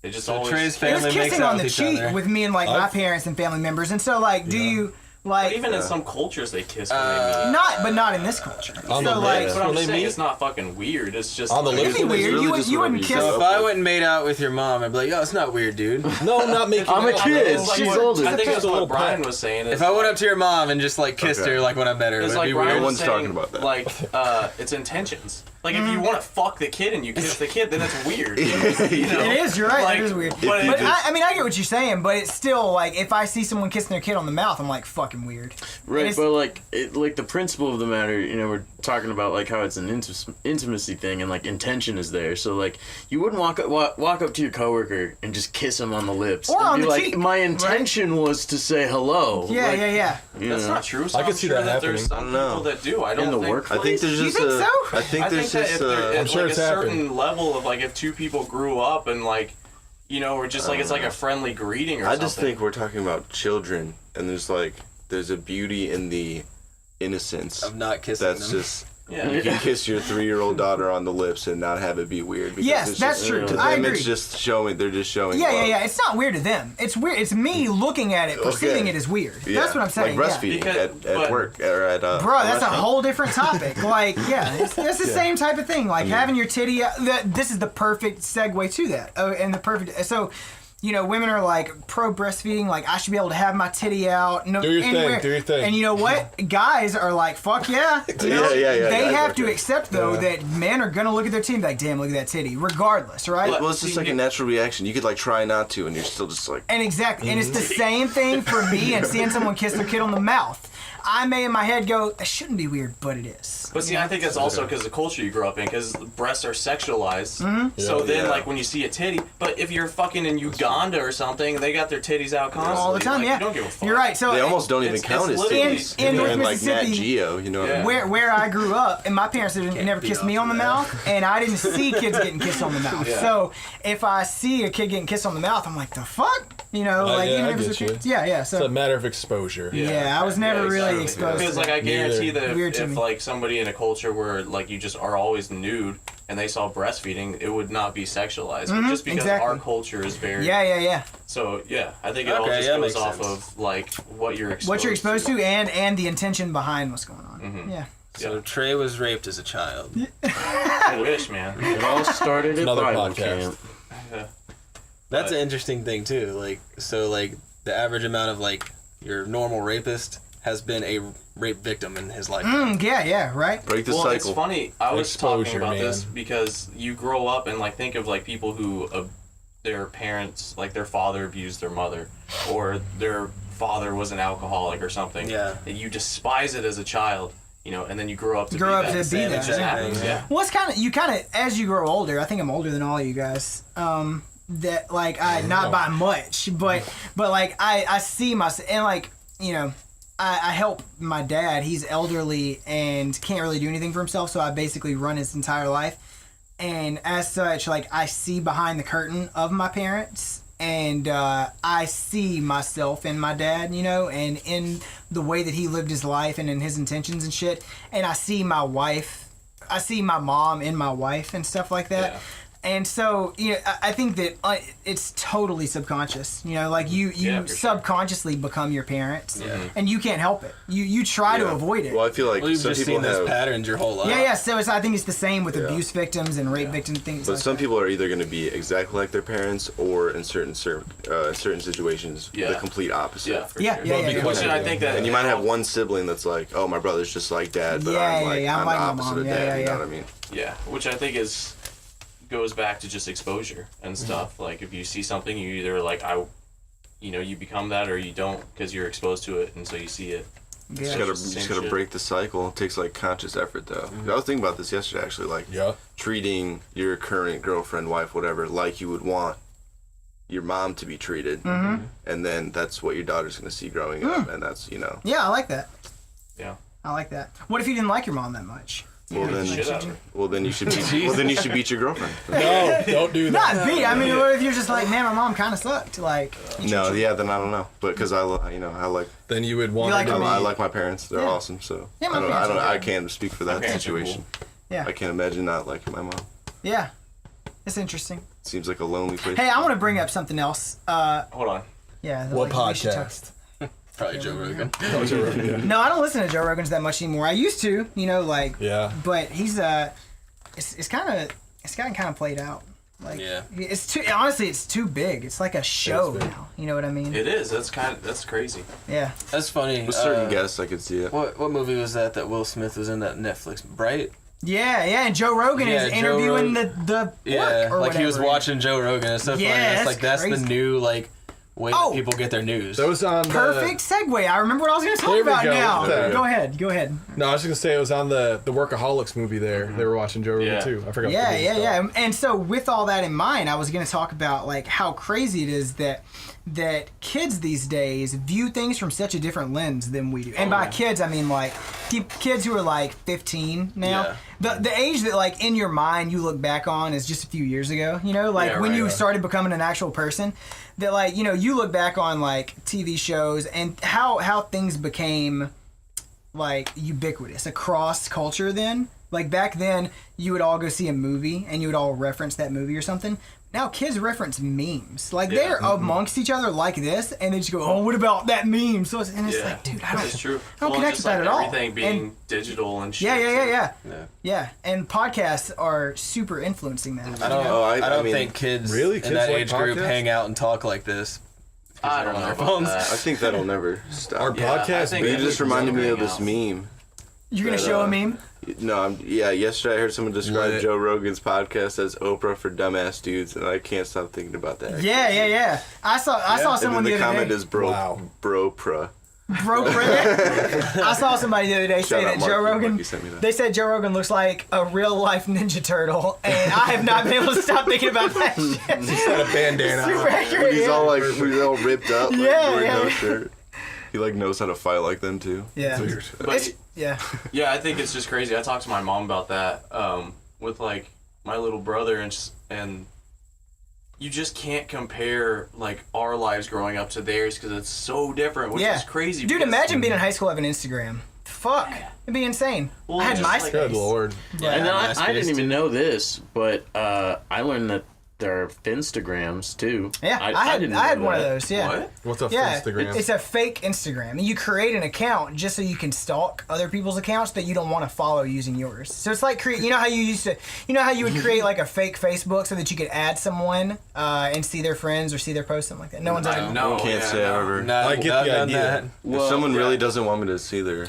It just So always. Trey's It family was makes kissing out on with the each cheek other. with me and like my I've- parents and family members. And so like, do you like Even in some cultures, they kiss when they meet. not in this culture. On so the like, lips. But I'm When just they saying meet? it's not fucking weird. It's just On the like, lips. it'd be It's weird. really You just wouldn't whatever you kiss. say. So if I went and made out with your mom, I'd be like, yo, it's not weird, dude. No, not making. I'm a out. kid. It's like She's what- older. I think Just that's a little what Brian pet. was saying. If I went up to your mom and just like kissed Okay. her like when I met her, It's it'd like be Brian weird. No was one's saying, talking about that. Like, it's intentions. Like, if you want to fuck the kid and you kiss the kid, then it's weird. You know? It is. You're right. Like, it is weird. but you But just- I mean, I get what you're saying, but it's still like if I see someone kissing their kid on the mouth, I'm like fucking weird. Right, It's- but like, like the principle of the matter, we're talking about like how it's an intimacy thing and like intention is there. So like, you wouldn't walk up to your coworker and just kiss him on the lips Or and on be the like, cheek, my intention was to say hello. Yeah, Like, yeah. you That's know. not true. So I I'm could see sure that there's happening. some I don't know. people that do. I don't In the think. workplace? I think there's You just think a. so? I think I there's think that just if a. there, I'm sure like it's a certain happened. level of like if two people grew up and like, or just like it's like a friendly greeting or I something. just think we're talking about children, and there's a beauty in the innocence. Of not kissing That's them. just. Yeah. You can kiss your 3-year-old daughter on the lips and not have it be weird. Because Yes, it's that's just, true. To I them, agree. it's just showing. They're just showing. Yeah, love. It's not weird to them. It's weird. It's me looking at it, perceiving it as weird. Yeah. That's what I'm saying. Like yeah. breastfeeding Because- at but- work or at Bro, that's a restaurant. whole different topic. Like, yeah, it's the same type of thing. Like having your titty. This is the perfect segue to that. Oh, and the perfect. So, women are like pro breastfeeding. Like, I should be able to have my titty out. No, Do your thing, anywhere. do your thing. And you know what? Guys are like, fuck yeah. You know? Yeah, They guys have are to good. accept though Yeah. that men are gonna look at their titty and be like, damn, look at that titty, regardless, right? Well, it's just like a natural reaction. You could like try not to, and you're still just like. And exactly, and it's the Mm-hmm. same thing for me and seeing someone kiss their kid on the mouth. I may in my head go, that shouldn't be weird, but it is. But see, I think that's also because the culture you grew up in, because breasts are sexualized. So Yeah. then, Yeah. like, when you see a titty, but if you're fucking in Uganda or something, they got their titties out constantly. All the time, like, yeah. You don't give a fuck. You're right. So They almost don't even It's- count it's as literally- titties. In They're North like Nat Mississippi, Geo, you know what I Yeah. mean? where I grew up, and my parents never be kissed me off on the of that. mouth, and I didn't see kids getting kissed on the mouth. Yeah. So if I see a kid getting kissed on the mouth, I'm like, the fuck? Like yeah, even I if it's a get kid. you. Yeah. It's a So matter of exposure. yeah, I was never really exposed Because, to like, that. I guarantee Neither. that Weird to if me. like somebody in a culture where like you just are always nude and they saw breastfeeding, it would not be sexualized. But just because exactly. our culture is very Yeah. So yeah, I think it all Okay, just that goes makes off sense. of like what you're exposed What you're exposed to and the intention behind what's going on. Mm-hmm. Yeah. So Trey was raped as a child. I wish, man. It all started at Another Bible podcast. camp. That's an interesting thing too. Like, so like the average amount of like your normal rapist has been a rape victim in his life. Yeah, right? Break the Well, cycle. it's funny. I was talking Exposure, about this man. because you grow up and like think of like people who their parents, like their father abused their mother, or their father was an alcoholic or something. Yeah. And you despise it as a child, and then you grow up to Grow be up that. to be It that, just yeah. happens. Yeah. Well, it's kind of as you grow older. I think I'm older than all of you guys. That like I not by much, but like I see myself and like I help my dad. He's elderly and can't really do anything for himself, so I basically run his entire life. And as such, like I see behind the curtain of my parents, and I see myself in my dad, and in the way that he lived his life and in his intentions and shit. And I see my wife. I see my mom in my wife and stuff like that. Yeah. And so, I think that it's totally subconscious. Like you for subconsciously become your parents, Yeah. and you can't help it. You try to avoid it. Well, I feel like You've some just people seen those have. patterns your whole life. Yeah. So I think it's the same with Yeah. abuse victims and rape victims, things But like some that. people are either going to be exactly like their parents, or in certain situations, the Yeah. complete opposite. Yeah, for Yeah, sure. yeah, yeah, yeah. Which I think that And you might have one sibling that's like, oh, my brother's just like dad, but Yeah, I'm yeah, like, yeah, I'm I'm like the my opposite mom. of Yeah, dad. yeah, You know yeah. what I mean? Yeah, which I think goes back to just exposure and stuff. Like if you see something, you either like you become that or you don't because you're exposed to it, and so you see it. You Yeah. just gotta break the cycle. It takes like conscious effort though. I was thinking about this yesterday actually, like treating your current girlfriend, wife, whatever, like you would want your mom to be treated, and then that's what your daughter's gonna see growing up, and that's Yeah, I like that. Yeah. I like that. What if you didn't like your mom that much? Well then, Shit out of her. you should beat your girlfriend. No, don't do that. Not beat. I mean, what if you're just like, man, my mom kind of sucked. Like, No, yeah, then I don't know, but because I like Then you would want You like her to them? I be- like my parents. They're Yeah. awesome. So Yeah, my I parents are I good. can't speak for that parents are situation. yeah, I can't imagine not liking my mom. yeah, it's interesting. Seems like a lonely place. Hey, I want to bring up something else. Hold on. Yeah. What we should talk- podcast? Probably Joe Rogan. No, I don't listen to Joe Rogan's that much anymore. I used to, Yeah. but he's it's gotten kind of played out. Like, Yeah. it's too honestly, it's too big. It's like a show big. now. You know what I mean? It is. That's crazy. Yeah. That's funny. With certain guests, I could see it. What movie was that Will Smith was in that Netflix? Bright? Yeah, and Joe Rogan Yeah, is Joe interviewing Rog- the Yeah, work or like he was whatever. watching Joe Rogan and stuff. Yeah, It's that's the crazy. new way Oh! that people get their news. That was on Perfect segue. I remember what I was going to talk There we about go. now. There we Go go. ahead. Go ahead. No, I was just gonna say it was on the Workaholics movie. There, they were watching Joe Rogan Yeah. too. I forgot. Yeah, what the movie was yeah, called. yeah. And so with all that in mind, I was going to talk about like how crazy it is that kids these days view things from such a different lens than we do. And by kids, I mean like kids who are like 15 now. The age that like in your mind you look back on is just a few years ago. Like Yeah, when right, you right. started becoming an actual person. That like you look back on like TV shows and how things became like ubiquitous across culture then. Like back then, you would all go see a movie and you would all reference that movie or something. Now kids reference memes. Like they're amongst each other like this, and they just go, "Oh, what about that meme?" So it's like, dude, I It's true. don't Well, connect just with that like at all. everything being And- digital and shit. yeah. And podcasts are super influencing that. I don't. Oh, I I don't mean, think kids really? in Kids that like age group podcasts? hang out and talk like this. I don't on know their about phones. I that. think that'll never stop. Our Yeah, I podcast. think But you that just we reminded me of hang this out. meme. You're gonna that, show a meme? No, yesterday I heard someone describe Lit. Joe Rogan's podcast as Oprah for dumbass dudes, and I can't stop thinking about that. Yeah. I saw someone and then the the other comment day. is bro, Wow. bro-pra. Bro, I saw somebody the other day say Shout out that Joe Marky. Rogan. Marky sent me that. They said Joe Rogan looks like a real life Ninja Turtle, and I have not been able to stop thinking about that shit. He's got a bandana. Super on. accurate. He's yeah. all like, he's all ripped up, like, Yeah, wearing yeah. no shirt. He like knows how to fight like them too. Yeah. Weird. But Yeah. yeah, I think it's just crazy. I talked to my mom about that with like my little brother, and you just can't compare like our lives growing up to theirs because it's so different, which Yeah. is crazy. Dude, because- imagine being in high school having Instagram. Fuck. It'd be insane. Well, I had just MySpace. like- Good lord. Yeah. And then I MySpace didn't even too. know this, but I learned that there are Finstagrams too. Yeah, I had didn't one know of that. those. Yeah. What? What's a Yeah, Instagram? it's a fake Instagram. You create an account just so you can stalk other people's accounts that you don't want to follow using yours. So it's like you know how you would create like a fake Facebook so that you could add someone and see their friends or see their posts, something like that. No one's ever. No, Can't yeah, say I've no. ever. Not, I get not the done idea. that. If someone really doesn't want me to see their.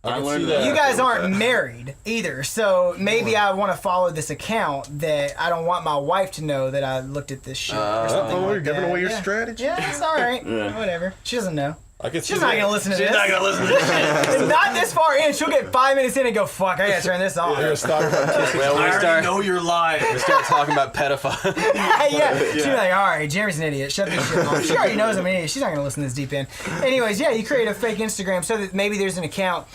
I can learned see that. that. You guys with aren't that. married either, so maybe I want to follow this account that I don't want my wife to know that I looked at this shit or something Oh, like you're giving that. away your Yeah. strategy. Yeah, it's all right. Yeah. Whatever. She doesn't know. I can see She's not that. gonna listen to She's this. not gonna listen to this shit. It's not this far in. She'll get 5 minutes in and go, "Fuck, I gotta turn this off." You're gonna stop kissing. Well, I we already start know you're lying. talking about pedophiles. yeah. She's like, "All right, Jeremy's an idiot. Shut this shit off." She already knows I'm an idiot. She's not gonna listen to this deep end. Anyways, yeah, you create a fake Instagram so that maybe there's an account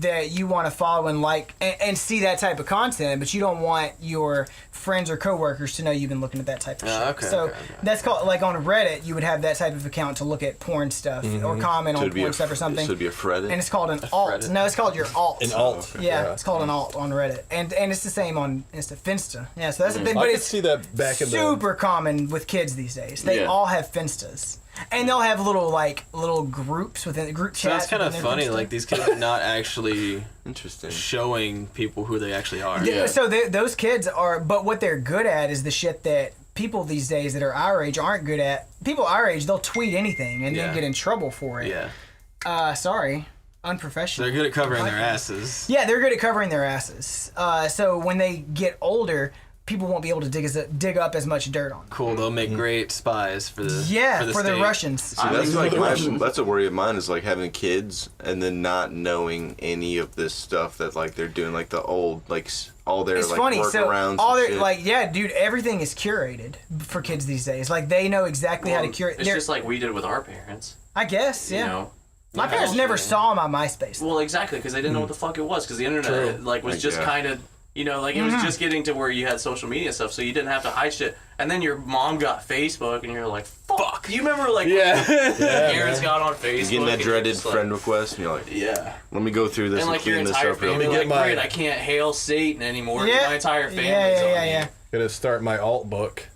that you want to follow and like and see that type of content, but you don't want your friends or coworkers to know you've been looking at that type of shit. Okay, So okay. that's called, like on Reddit, you would have that type of account to look at porn stuff or comment on porn stuff or something. Should be a Reddit. And it's called an alt. Reddit. No, it's called your alt. An alt. Yeah, it's called an alt on Reddit, and it's the same on Finsta. Yeah, so that's the thing. I But could it's see that back in the. super common with kids these days. They Yeah. all have Finstas, and they'll have little groups within the group So chats. that's kind of within their funny. Finsta. Like these kids are not actually Interesting. showing people who they actually are. Yeah. So those kids are, but what they're good at is the shit that people these days that are our age aren't good at. People our age, they'll tweet anything and Yeah. then get in trouble for it. Yeah. Sorry, unprofessional. They're good at covering their asses. Yeah, they're good at covering their asses. So when they get older, people won't be able to dig up as much dirt on them. Cool. They'll make great spies for the Yeah, for the state. Russians. See, that's like that's a worry of mine is like having kids and then not knowing any of this stuff that like they're doing, like the old like all their It's like funny. So workarounds. all and their shit. like, yeah, dude, everything is curated for kids these days. Like they know exactly how to curate. It's just like we did with our parents. I guess, yeah. You know. My parents never saw my MySpace. Well, exactly, because they didn't know what the fuck it was, because the internet like was Like, just yeah. kind of, you know, like it was just getting to where you had social media and stuff, so you didn't have to hide shit. And then your mom got Facebook, and you're like, fuck. You remember like when parents got on Facebook, you getting that and you're dreaded just like, friend request, and you're like, yeah. let me go through this And and, like your clean this entire up real family, quick. Let me like, get my- great, I can't hail Satan anymore. Yeah. My entire family's Yeah. Gonna start my alt book.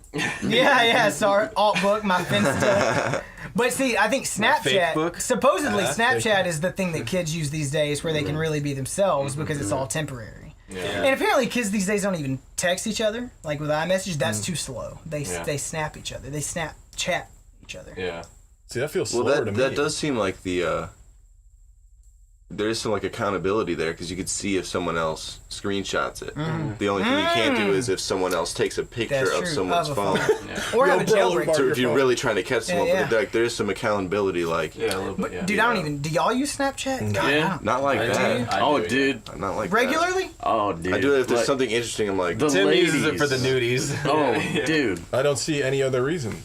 Yeah. Sorry, alt book, my Finsta. But see, I think Snapchat, book? supposedly Snapchat is the thing that kids use these days where they can really be themselves because it's all temporary. Yeah. And apparently kids these days don't even text each other. Like with iMessage, that's too slow. They snap each other. They Snapchat each other. Yeah. See, that feels Well, slower to that me. does seem like the there is some like accountability there because you could see if someone else screenshots it. The only thing you can't do is if someone else takes a picture That's of true. someone's Of a phone. Or Yo, have a bro, jailbreak. Mark. So your if you're phone. really trying to catch someone, yeah. but like there is some accountability, like Yeah, a little bit, yeah. Dude, I don't even. Do y'all use Snapchat? God, Yeah. I don't. not like I that. I Oh, do, dude. Not like Regularly? Oh, dude. That. I do it if there's Like, something interesting. I'm like, the Tim ladies. uses it for the nudies. Oh, dude. I don't see any other reason.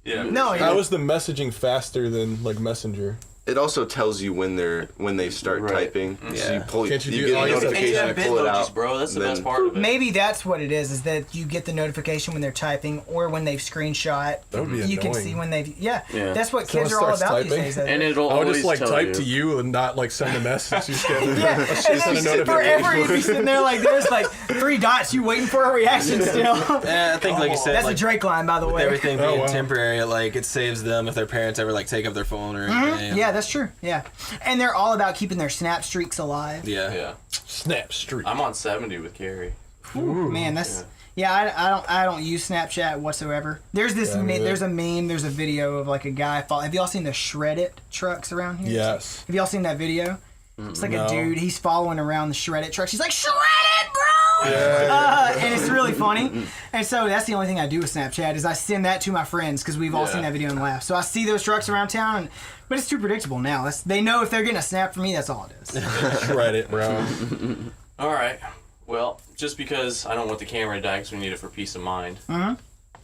Yeah. No, yeah. How is the messaging faster than like Messenger? it also tells you when they start Right. typing. So Yeah. you pull, Can't you you do get all a your notification, And you you pull it have out, Bitmojis, bro. That's the then- best part of it. Maybe that's what it is that you get the notification when they're typing or when they've screenshot. That would be You can annoying. see when they've. Yeah. Yeah. That's what Someone kids are all starts about typing, these days. And it'll I would always just like tell type you. to you and not like send a message. You just get Yeah, and send a then notification. forever you'd be sitting there like there's like 3 dots. You waiting for a reaction still. I think, like you said, That's like, a Drake line, by the with way. everything Oh, being wow. temporary, like it saves them if their parents ever like take up their phone or anything. Yeah, that's true. Yeah, and they're all about keeping their snap streaks alive. Yeah. Yeah. Snap streak. I'm on 70 with Carrie. Man, that's I don't use Snapchat whatsoever. There's this Yeah, me neither. there's a meme, there's a video of like a guy. Have y'all seen the Shred It trucks around here? Yes. Have y'all seen that video? It's like No. a dude. He's following around the Shred It trucks. He's like, Shred It, bro! Yeah. And it's really funny. And so that's the only thing I do with Snapchat is I send that to my friends because we've all Yeah. seen that video and laughed. So I see those trucks around town, but it's too predictable now. They know if they're getting a snap from me, that's all it is. Shred it, bro. All right. Well, just because I don't want the camera to die because we need it for peace of mind.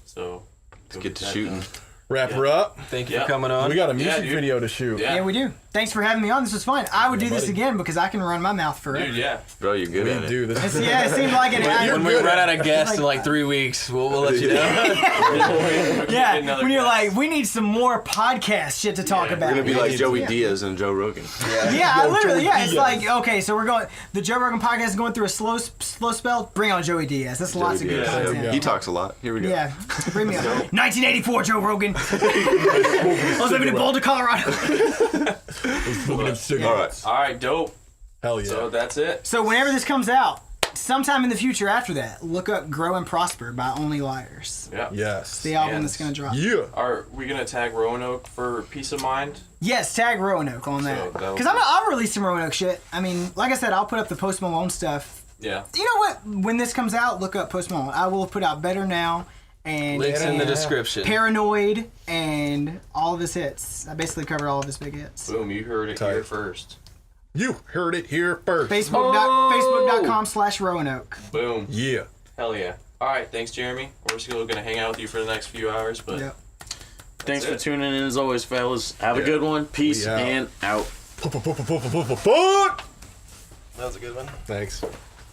So. Let's get to shooting. Wrap her up. Thank you Yeah. for coming on. We got a music dude. video to shoot. Yeah. Yeah, we do. Thanks for having me on. This was fun. I would do this buddy. again because I can run my mouth forever. Dude, yeah. Bro, you're good at We it. do this. Yeah, it seemed like an when we good run at out of guests in like 3 weeks, we'll let you know. Yeah, Another when you're guest. like, we need some more podcast shit to talk Yeah, about. We're gonna be like Yeah. Joey Diaz and Joe Rogan. Yeah, I literally, yeah. It's Diaz. like, okay, so we're going. The Joe Rogan podcast is going through a slow spell. Bring on Joey Diaz. That's lots of good Diaz. There we content. go. He talks a lot. Here we go. Yeah, bring me on. 1984, Joe Rogan. I was living in Boulder, Colorado. All right. All right, dope. Hell yeah. So that's it. So whenever this comes out, sometime in the future after that, look up "Grow and Prosper" by Only Liars. Yeah. Yes. The album And- that's gonna drop. Yeah. Are we gonna tag Roanoke for peace of mind? Yes, tag Roanoke on that. So that'll Because I'll release some Roanoke shit. I mean, like I said, I'll put up the Post Malone stuff. Yeah. You know what? When this comes out, look up Post Malone. I will put out Better Now and Links in the and description. Paranoid and all of his hits. I basically covered all of his big hits. Boom, you heard it Tight. here first. You heard it here first. Facebook.com/Roanoke. Boom. Yeah. Hell yeah. All right, thanks, Jeremy. We're still gonna hang out with you for the next few hours, but Yep. Thanks for it. tuning in as always, fellas. Have a good one. Peace We out. and out. Fuck. That was a good one. Thanks.